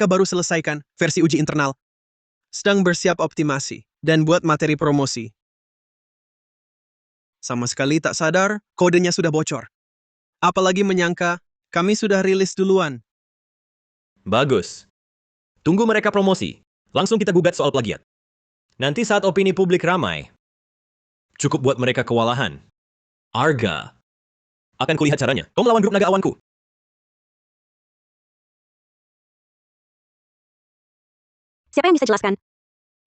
baru selesaikan versi uji internal. Sedang bersiap optimasi dan buat materi promosi. Sama sekali tak sadar, kodenya sudah bocor. Apalagi menyangka, kami sudah rilis duluan. Bagus. Tunggu mereka promosi. Langsung kita gugat soal plagiat. Nanti saat opini publik ramai, cukup buat mereka kewalahan. Arga akan kulihat caranya. Kau melawan grup naga awanku. Siapa yang bisa jelaskan?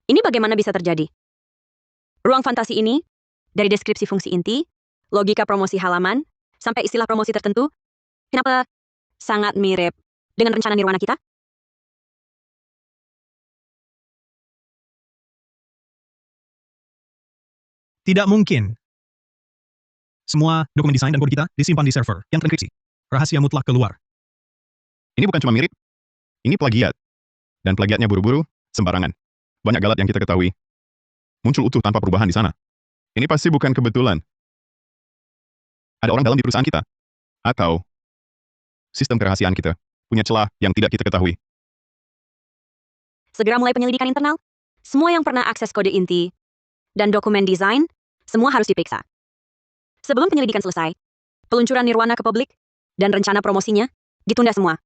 Ini bagaimana bisa terjadi? Ruang fantasi ini, dari deskripsi fungsi inti, logika promosi halaman, sampai istilah promosi tertentu, kenapa sangat mirip dengan rencana nirwana kita? Tidak mungkin. Semua dokumen desain dan kode kita disimpan di server yang terenkripsi. Rahasia mutlak keluar. Ini bukan cuma mirip, ini plagiat. Dan plagiatnya buru-buru, sembarangan. Banyak galat yang kita ketahui. Muncul utuh tanpa perubahan di sana. Ini pasti bukan kebetulan. Ada orang dalam di perusahaan kita. Atau sistem kerahasiaan kita punya celah yang tidak kita ketahui. Segera mulai penyelidikan internal. Semua yang pernah akses kode inti dan dokumen desain, semua harus diperiksa. Sebelum penyelidikan selesai, peluncuran nirwana ke publik dan rencana promosinya ditunda semua.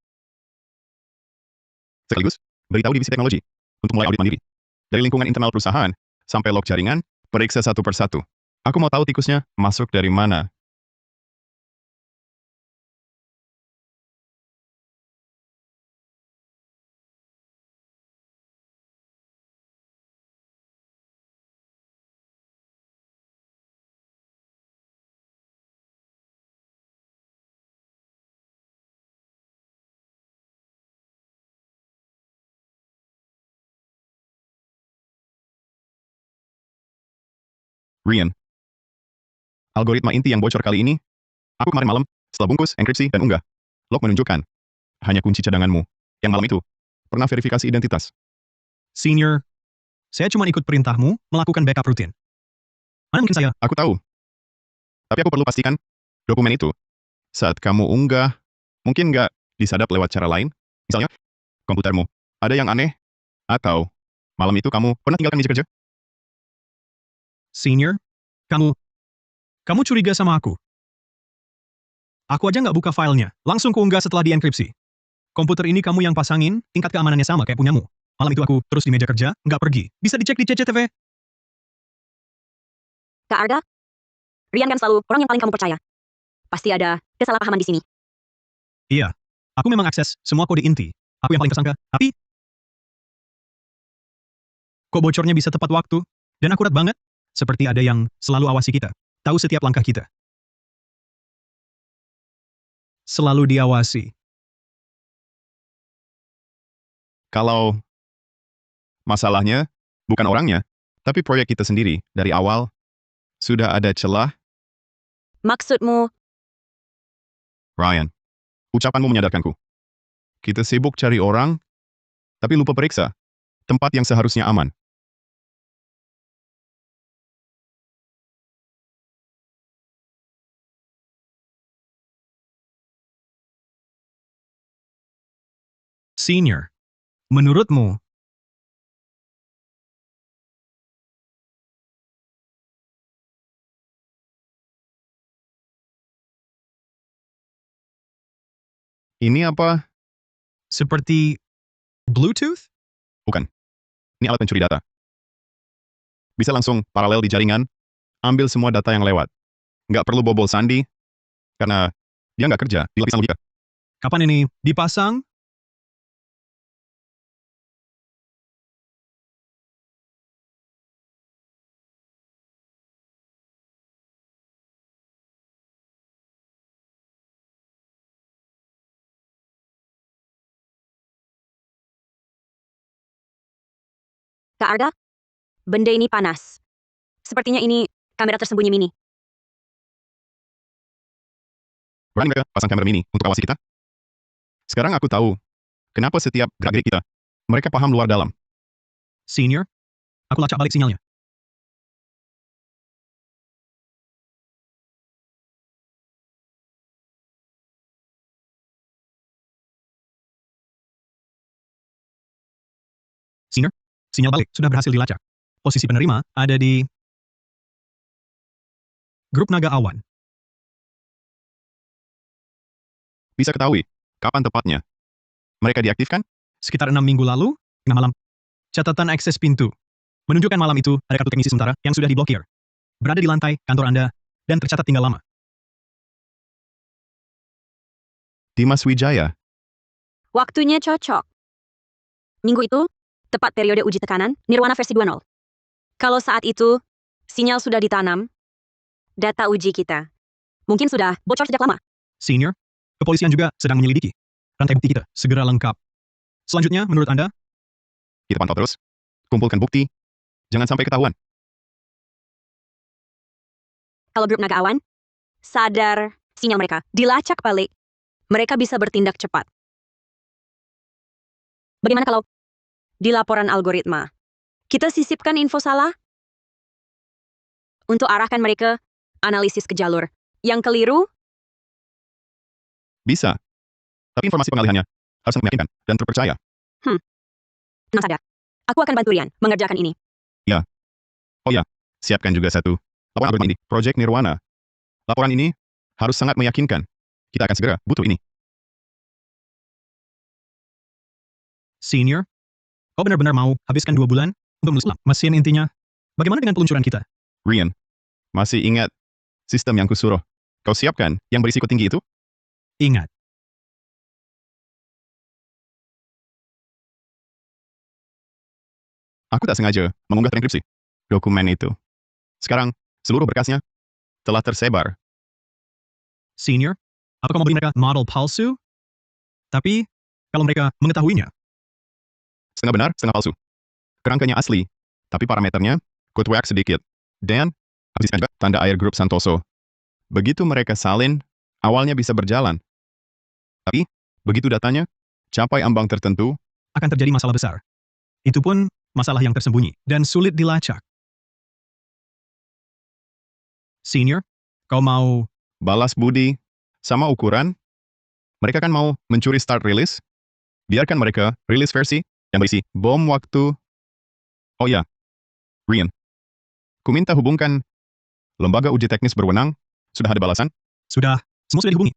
Sekaligus, beritahu divisi teknologi untuk mulai audit mandiri. Dari lingkungan internal perusahaan sampai log jaringan, periksa satu persatu. Aku mau tahu tikusnya masuk dari mana. Rian. Algoritma inti yang bocor kali ini, aku kemarin malam, setelah bungkus, enkripsi, dan unggah. Log menunjukkan, hanya kunci cadanganmu, yang malam itu, pernah verifikasi identitas. Senior, saya cuma ikut perintahmu melakukan backup rutin. Mana mungkin saya? Aku tahu. Tapi aku perlu pastikan, dokumen itu, saat kamu unggah, mungkin nggak disadap lewat cara lain. Misalnya, komputermu, ada yang aneh, atau malam itu kamu pernah tinggalkan meja kerja? Senior, kamu curiga sama aku? Aku aja nggak buka filenya, langsung kuunggah setelah dienkripsi. Komputer ini kamu yang pasangin, tingkat keamanannya sama kayak punyamu. Malam itu aku terus di meja kerja, nggak pergi. Bisa dicek di CCTV. Kak Arga, Rian kan selalu orang yang paling kamu percaya. Pasti ada kesalahpahaman di sini. Iya, aku memang akses semua kode inti. Aku yang paling tersangka, tapi kok bocornya bisa tepat waktu dan akurat banget? Seperti ada yang selalu awasi kita, tahu setiap langkah kita. Selalu diawasi. Kalau masalahnya bukan orangnya, tapi proyek kita sendiri dari awal sudah ada celah. Maksudmu, Ryan, ucapanmu menyadarkanku. Kita sibuk cari orang, tapi lupa periksa tempat yang seharusnya aman. Senior, menurutmu, Ini apa? seperti Bluetooth? Bukan. Ini alat pencuri data. Bisa langsung paralel di jaringan, ambil semua data yang lewat. Nggak perlu bobol sandi, karena dia nggak kerja di lapisan logika. Kapan ini dipasang? Kak Arga, benda ini panas. Sepertinya ini kamera tersembunyi mini. Berani mereka pasang kamera mini untuk awasi kita? Sekarang aku tahu kenapa setiap gerak-gerik kita, mereka paham luar dalam. Senior, aku lacak balik sinyalnya. Senior, sinyal balik sudah berhasil dilacak. Posisi penerima ada di grup Naga Awan. Bisa ketahui kapan tepatnya mereka diaktifkan? Sekitar 6 minggu lalu, tengah malam. Catatan akses pintu. Menunjukkan malam itu ada kartu teknisi sementara yang sudah diblokir. Berada di lantai kantor Anda, dan tercatat tinggal lama. Dimas Wijaya. Waktunya cocok. Minggu itu, tepat periode uji tekanan, Nirwana versi 2.0. Kalau saat itu, sinyal sudah ditanam, data uji kita mungkin sudah bocor sejak lama. Senior, kepolisian juga sedang menyelidiki. Rantai bukti kita segera lengkap. Selanjutnya, menurut Anda, Kita pantau terus. Kumpulkan bukti. Jangan sampai ketahuan. Kalau grup Naga Awan sadar sinyal mereka dilacak balik, mereka bisa bertindak cepat. Bagaimana kalau di laporan algoritma kita sisipkan info salah untuk arahkan mereka analisis ke jalur yang keliru? Bisa. Tapi informasi pengalihannya harus meyakinkan dan terpercaya. Tenang saja. Aku akan bantu Rian mengerjakan ini. Oh ya, siapkan juga satu laporan algoritma ini, Project Nirwana. Laporan ini harus sangat meyakinkan. Kita akan segera butuh ini. Senior, kau benar-benar mau habiskan 2 bulan untuk menulis ulang mesin intinya? Bagaimana dengan peluncuran kita? Rian, masih ingat sistem yang kusuruh kau siapkan yang berisiko tinggi itu? Ingat, Aku tak sengaja mengunggah terenkripsi dokumen itu. Sekarang, seluruh berkasnya telah tersebar. Senior, apakah mau beri mereka model palsu? Tapi, kalau mereka mengetahuinya, Setengah benar, setengah palsu. Kerangkanya asli, tapi parameternya kutuak sedikit. Dan, habiskan juga tanda air grup Santoso. Begitu mereka salin, awalnya bisa berjalan. Tapi, begitu datanya, capai ambang tertentu, akan terjadi masalah besar. Itu pun masalah yang tersembunyi dan sulit dilacak. Senior, kau mau balas budi, sama ukuran, mereka kan mau mencuri start release. Biarkan mereka rilis versi yang berisi bom waktu. Oh ya, Rian, kuminta hubungkan lembaga uji teknis berwenang. Sudah ada balasan? sudah, semua sudah dihubungi.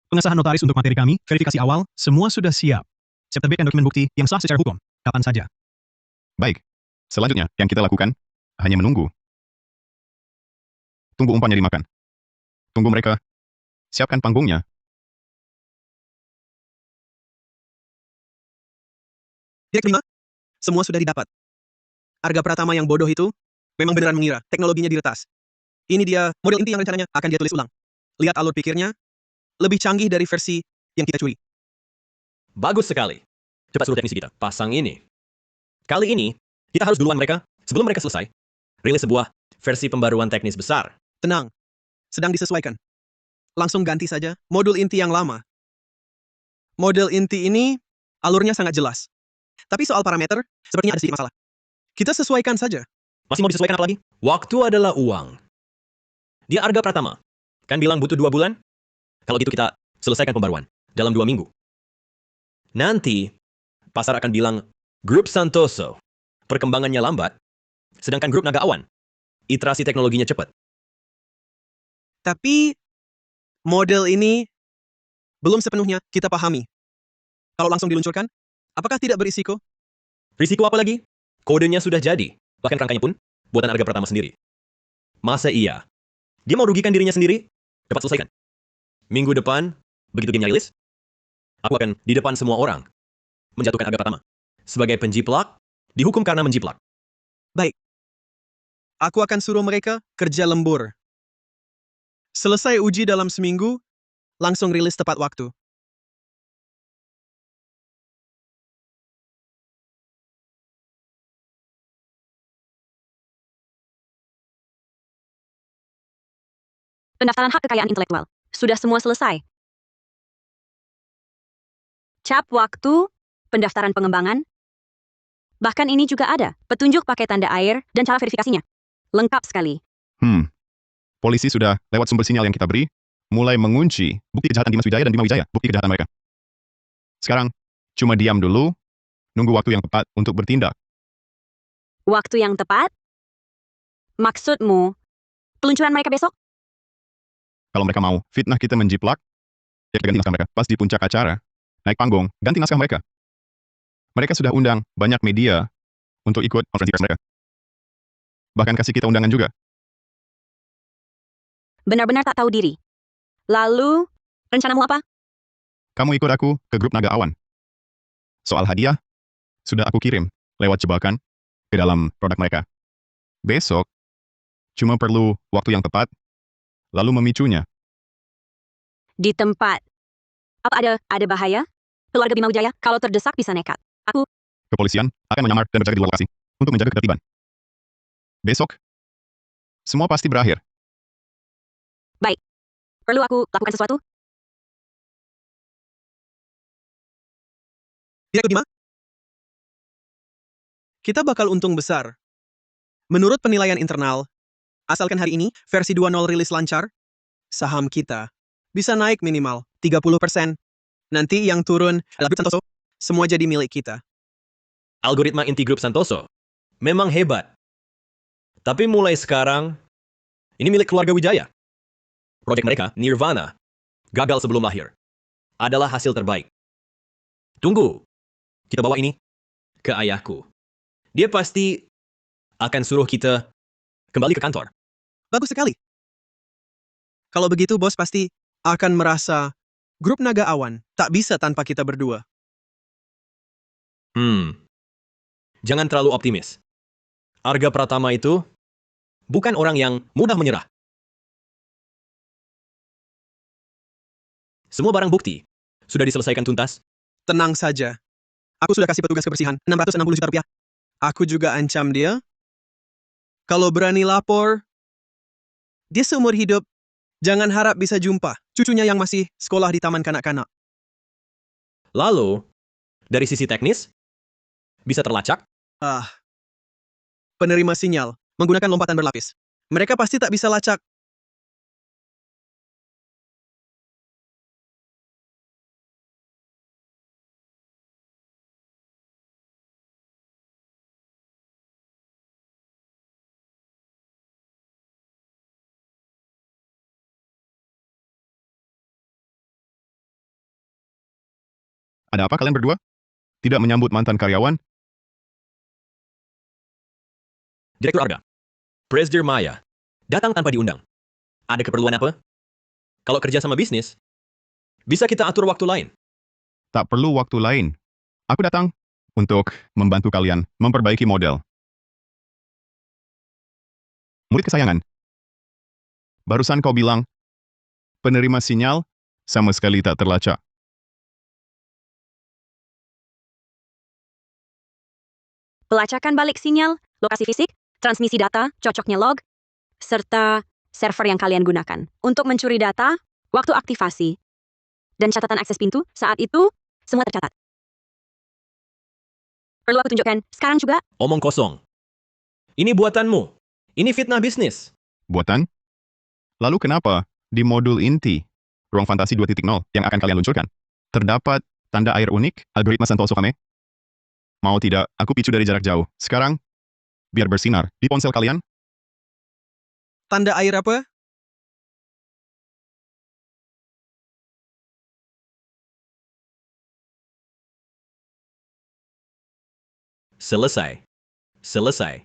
Pengesahan notaris untuk materi kami, verifikasi awal, semua sudah siap. Siap terbitkan dokumen bukti yang sah secara hukum, kapan saja. Baik. Selanjutnya, yang kita lakukan, hanya menunggu. Tunggu umpannya dimakan. Tunggu mereka. Siapkan panggungnya. Titik 5, semua sudah didapat. Arga Pratama yang bodoh itu memang beneran mengira teknologinya diretas. Ini dia model inti yang rencananya akan dia tulis ulang. Lihat alur pikirnya, lebih canggih dari versi yang kita curi. Bagus sekali. Cepat suruh teknisi kita pasang ini. Kali ini, kita harus duluan mereka, sebelum mereka selesai, rilis sebuah versi pembaruan teknis besar. Tenang, sedang disesuaikan. Langsung ganti saja modul inti yang lama. Model inti ini alurnya sangat jelas. Tapi soal parameter, sepertinya ada sedikit masalah. Kita sesuaikan saja. Masih mau disesuaikan apa lagi? Waktu adalah uang. Dia Arga Pratama. Kan bilang butuh 2 bulan? Kalau gitu kita selesaikan pembaruan dalam 2 minggu. Nanti, pasar akan bilang, Grup Santoso, perkembangannya lambat, sedangkan Grup Naga Awan, iterasi teknologinya cepat. Tapi, model ini belum sepenuhnya kita pahami. Kalau langsung diluncurkan, apakah tidak berisiko? Risiko apa lagi? Kodenya sudah jadi, bahkan rangkanya pun buatan Arga Pratama sendiri. Masa iya? Dia mau rugikan dirinya sendiri? Dapat selesaikan. Minggu depan, begitu gamenya rilis, aku akan di depan semua orang menjatuhkan Arga Pratama. Sebagai penjiplak, dihukum karena menjiplak. Baik. Aku akan suruh mereka kerja lembur. Selesai uji dalam seminggu, langsung rilis tepat waktu. Pendaftaran hak kekayaan intelektual. Sudah semua selesai. Cap waktu, pendaftaran pengembangan. Bahkan ini juga ada, petunjuk pakai tanda air dan cara verifikasinya. Lengkap sekali. Polisi sudah lewat sumber sinyal yang kita beri, mulai mengunci bukti kejahatan Dimas Wijaya dan Bima Wijaya, bukti kejahatan mereka. Sekarang, cuma diam dulu, nunggu waktu yang tepat untuk bertindak. Waktu yang tepat? Maksudmu, peluncuran mereka besok? Kalau mereka mau fitnah kita menjiplak, ya kita ganti naskah mereka. Pas di puncak acara, naik panggung, ganti naskah mereka. Mereka sudah undang banyak media untuk ikut konferensi pers mereka. Bahkan kasih kita undangan juga. Benar-benar tak tahu diri. Lalu, rencanamu apa? Kamu ikut aku ke grup Naga Awan. Soal hadiah, sudah aku kirim lewat jebakan ke dalam produk mereka. Besok, cuma perlu waktu yang tepat, lalu memicunya. Di tempat. Apa ada bahaya? Keluarga Bima Wijaya, kalau terdesak bisa nekat. Kepolisian akan menyamar dan berjaga di luar lokasi untuk menjaga ketertiban. Besok, semua pasti berakhir. Baik. Perlu aku lakukan sesuatu? Direktur Bima? Kita bakal untung besar. Menurut penilaian internal, asalkan hari ini versi 2.0 rilis lancar, saham kita bisa naik minimal 30%. Nanti yang turun adalah Grup Santoso, semua jadi milik kita. Algoritma inti Grup Santoso memang hebat. Tapi mulai sekarang, ini milik keluarga Wijaya. Proyek mereka, Nirvana, gagal sebelum lahir. Adalah hasil terbaik. Tunggu, kita bawa ini ke ayahku. Dia pasti akan suruh kita kembali ke kantor. Bagus sekali. Kalau begitu bos pasti akan merasa Grup Naga Awan tak bisa tanpa kita berdua. Jangan terlalu optimis. Arga Pratama itu bukan orang yang mudah menyerah. Semua barang bukti sudah diselesaikan tuntas. Tenang saja. Aku sudah kasih petugas kebersihan 660 juta rupiah. Aku juga ancam dia. Kalau berani lapor, dia seumur hidup, jangan harap bisa jumpa cucunya yang masih sekolah di taman kanak-kanak. Lalu, dari sisi teknis, bisa terlacak. Penerima sinyal menggunakan lompatan berlapis. Mereka pasti tak bisa lacak. Ada apa kalian berdua? Tidak menyambut mantan karyawan? Direktur Arga, Presdir Maya, datang tanpa diundang. Ada keperluan apa? Kalau kerja sama bisnis, bisa kita atur waktu lain. Tak perlu waktu lain. Aku datang untuk membantu kalian memperbaiki model. Murid kesayangan. Barusan kau bilang, penerima sinyal sama sekali tak terlacak. Pelacakan balik sinyal, lokasi fisik, transmisi data, cocoknya log, serta server yang kalian gunakan untuk mencuri data, waktu aktivasi, dan catatan akses pintu saat itu semua tercatat. Perlu aku tunjukkan sekarang juga? Omong kosong. Ini buatanmu. Ini fitnah bisnis. Buatan? Lalu kenapa di modul inti, ruang fantasi 2.0 yang akan kalian luncurkan, terdapat tanda air unik, algoritma Santoso Kame? Mau tidak, aku picu dari jarak jauh. Sekarang, biar bersinar di ponsel kalian. Tanda air apa? Selesai. Selesai.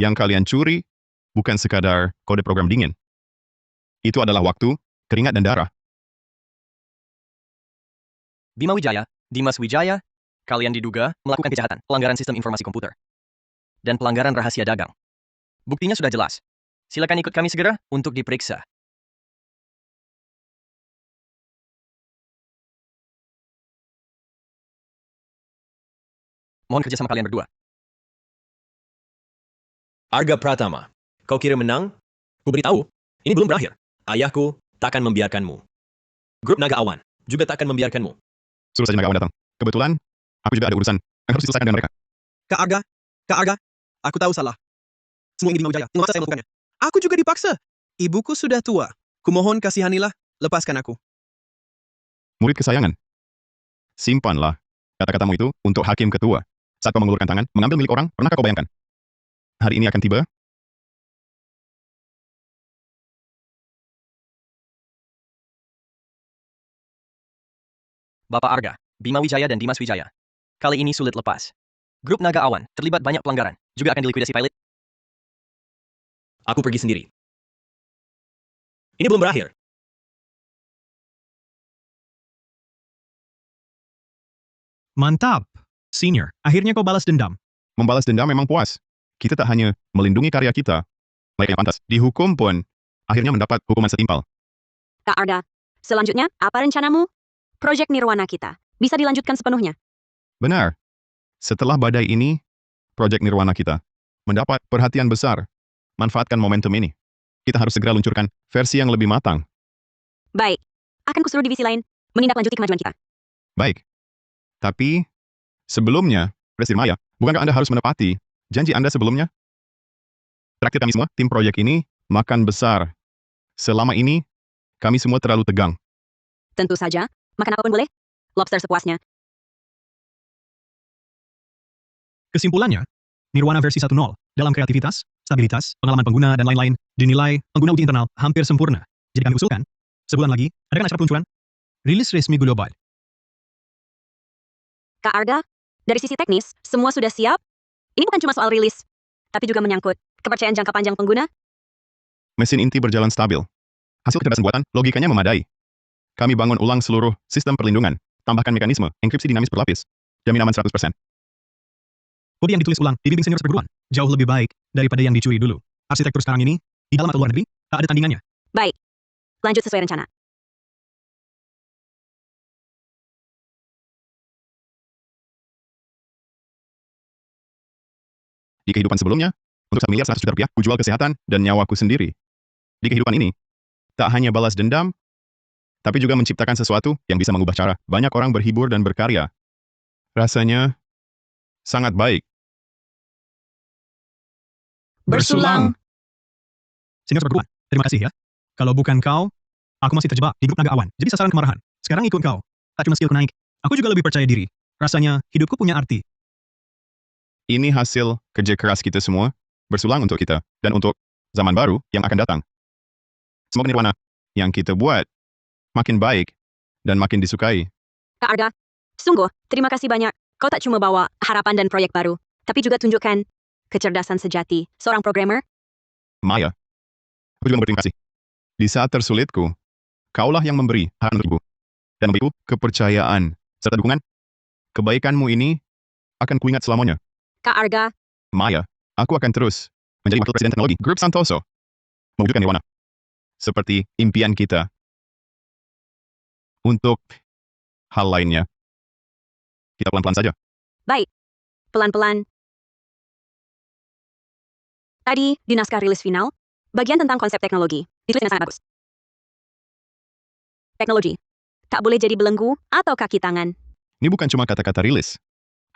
Yang kalian curi bukan sekadar kode program dingin. Itu adalah waktu, keringat, dan darah. Bima Wijaya, Dimas Wijaya, kalian diduga melakukan kejahatan, pelanggaran sistem informasi komputer, dan pelanggaran rahasia dagang. Buktinya sudah jelas. Silakan ikut kami segera untuk diperiksa. Mohon kerjasama kalian berdua. Arga Pratama, kau kira menang? Ku beritahu, ini belum berakhir. Ayahku takkan membiarkanmu. Grup Naga Awan juga takkan membiarkanmu. Suruh saja Naga Awan datang. Kebetulan, aku juga ada urusan yang harus diselesaikan dengan mereka. Kak Arga, aku tahu salah. Semua ini Bima Wijaya, mengapa saya melakukannya? Aku juga dipaksa. Ibuku sudah tua. Kumohon kasihanilah, lepaskan aku. Murid kesayangan. Simpanlah kata-katamu itu untuk hakim ketua. Saat kau mengulurkan tangan, mengambil milik orang, pernahkah kau bayangkan? Hari ini akan tiba. Bapak Arga, Bima Wijaya dan Dimas Wijaya. Kali ini sulit lepas. Grup Naga Awan terlibat banyak pelanggaran, juga akan dilikuidasi pilot. Aku pergi sendiri. Ini belum berakhir. Mantap. Senior, akhirnya kau balas dendam. Membalas dendam memang puas. Kita tak hanya melindungi karya kita, layaknya pantas. Dihukum pun, akhirnya mendapat hukuman setimpal. Kak Arga, selanjutnya apa rencanamu? Proyek Nirwana kita bisa dilanjutkan sepenuhnya. Benar. Setelah badai ini, proyek Nirwana kita mendapat perhatian besar. Manfaatkan momentum ini. Kita harus segera luncurkan versi yang lebih matang. Baik, akan kusuruh divisi lain menindaklanjuti kemajuan kita. Baik. Tapi, sebelumnya, Presiden Maya, bukankah Anda harus menepati janji Anda sebelumnya? Traktir kami semua, tim proyek ini, makan besar. Selama ini, kami semua terlalu tegang. Tentu saja, makan apapun boleh. Lobster sepuasnya. Kesimpulannya, Nirwana versi 1.0 dalam kreativitas, stabilitas, pengalaman pengguna, dan lain-lain dinilai pengguna uji internal hampir sempurna. Jadi kami usulkan, sebulan lagi, adakan acara peluncuran, rilis resmi global. Kak Arga, dari sisi teknis, semua sudah siap? Ini bukan cuma soal rilis, tapi juga menyangkut kepercayaan jangka panjang pengguna. Mesin inti berjalan stabil. Hasil kecerdasan buatan, logikanya memadai. Kami bangun ulang seluruh sistem perlindungan, tambahkan mekanisme enkripsi dinamis berlapis, jamin aman 100%. Kode yang ditulis ulang dibimbing senior perguruan, jauh lebih baik daripada yang dicuri dulu. Arsitektur sekarang ini, di dalam atau luar negeri, tak ada tandingannya. Baik, lanjut sesuai rencana. Di kehidupan sebelumnya, untuk 1 miliar 100 juta rupiah, kujual kesehatan dan nyawaku sendiri. Di kehidupan ini, tak hanya balas dendam, tapi juga menciptakan sesuatu yang bisa mengubah cara banyak orang berhibur dan berkarya. Rasanya sangat baik. Bersulang. Senior perguruan, terima kasih ya. Kalau bukan kau, aku masih terjebak di grup Naga Awan. Jadi sasaran kemarahan. Sekarang ikut kau. Tak cuma skillku naik, aku juga lebih percaya diri. Rasanya, hidupku punya arti. Ini hasil kerja keras kita semua, bersulang untuk kita, dan untuk zaman baru yang akan datang. Semoga Nirwana yang kita buat makin baik dan makin disukai. Kak Arga, sungguh, terima kasih banyak. Kau tak cuma bawa harapan dan proyek baru, tapi juga tunjukkan kecerdasan sejati seorang programmer. Maya, aku juga berterima kasih. Di saat tersulitku, kaulah yang memberi harapan untukku, dan memberiku kepercayaan serta dukungan. Kebaikanmu ini akan kuingat selamanya. Kak Arga, Maya, aku akan terus menjadi wakil presiden teknologi Grup Santoso, mewujudkan Nirwana seperti impian kita. Untuk hal lainnya, kita pelan-pelan saja. baik. Pelan-pelan. Tadi, di naskah rilis final, bagian tentang konsep teknologi, ditulis dengan sangat bagus. Teknologi. Tak boleh jadi belenggu atau kaki tangan. Ini bukan cuma kata-kata rilis,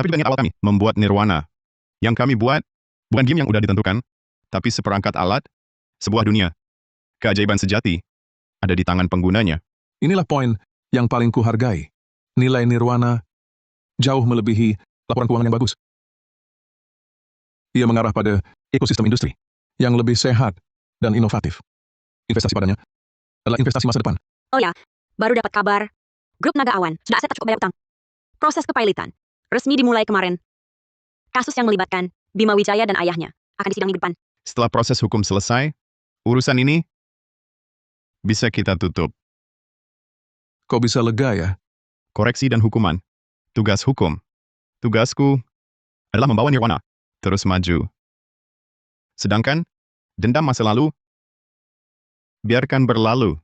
Tapi juga niat awal kami membuat Nirwana. Yang kami buat bukan game yang udah ditentukan, tapi seperangkat alat, sebuah dunia. Keajaiban sejati ada di tangan penggunanya. Inilah poin yang paling kuhargai. Nilai Nirwana jauh melebihi laporan keuangan yang bagus. Ia mengarah pada ekosistem industri yang lebih sehat dan inovatif. Investasi padanya adalah investasi masa depan. Oh ya, baru dapat kabar. Grup Naga Awan sudah aset tak cukup bayar utang. Proses kepailitan resmi dimulai kemarin. Kasus yang melibatkan Bima Wijaya dan ayahnya akan disidang minggu depan. Setelah proses hukum selesai, urusan ini bisa kita tutup. Kau bisa lega ya? Koreksi dan hukuman. Tugas hukum. Tugasku adalah membawa Nirwana terus maju. Sedangkan dendam masa lalu biarkan berlalu.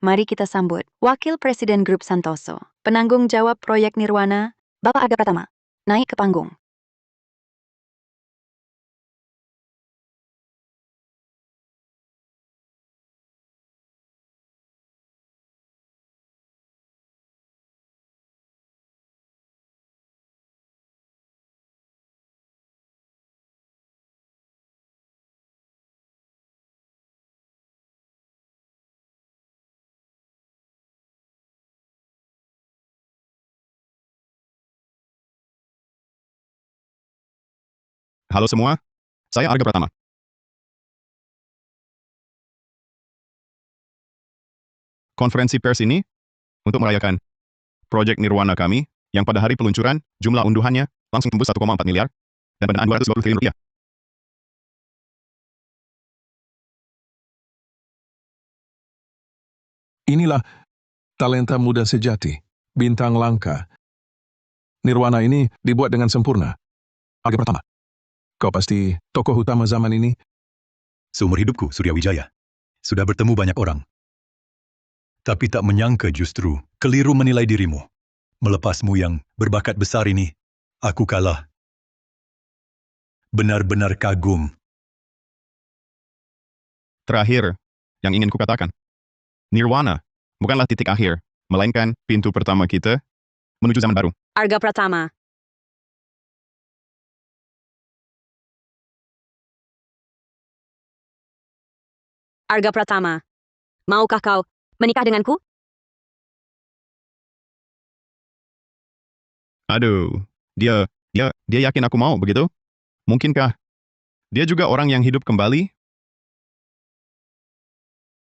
Mari kita sambut Wakil Presiden Grup Santoso, penanggung jawab proyek Nirwana, Bapak Arga Pratama, naik ke panggung. Halo semua, saya Arga Pratama. Konferensi pers ini untuk merayakan proyek Nirwana kami yang pada hari peluncuran jumlah unduhannya langsung tembus 1,4 miliar dan pendanaan 220 triliun rupiah. Inilah talenta muda sejati, bintang langka. Nirwana ini dibuat dengan sempurna. Arga Pratama, kau pasti tokoh utama zaman ini. Seumur hidupku, Surya Wijaya. Sudah bertemu banyak orang. Tapi tak menyangka justru keliru menilai dirimu. Melepasmu yang berbakat besar ini, aku kalah. Benar-benar kagum. Terakhir, yang ingin kukatakan, Nirwana bukanlah titik akhir, melainkan pintu pertama kita menuju zaman baru. Arga Pratama. Arga Pratama, maukah kau menikah denganku? Aduh, dia yakin aku mau begitu? Mungkinkah dia juga orang yang hidup kembali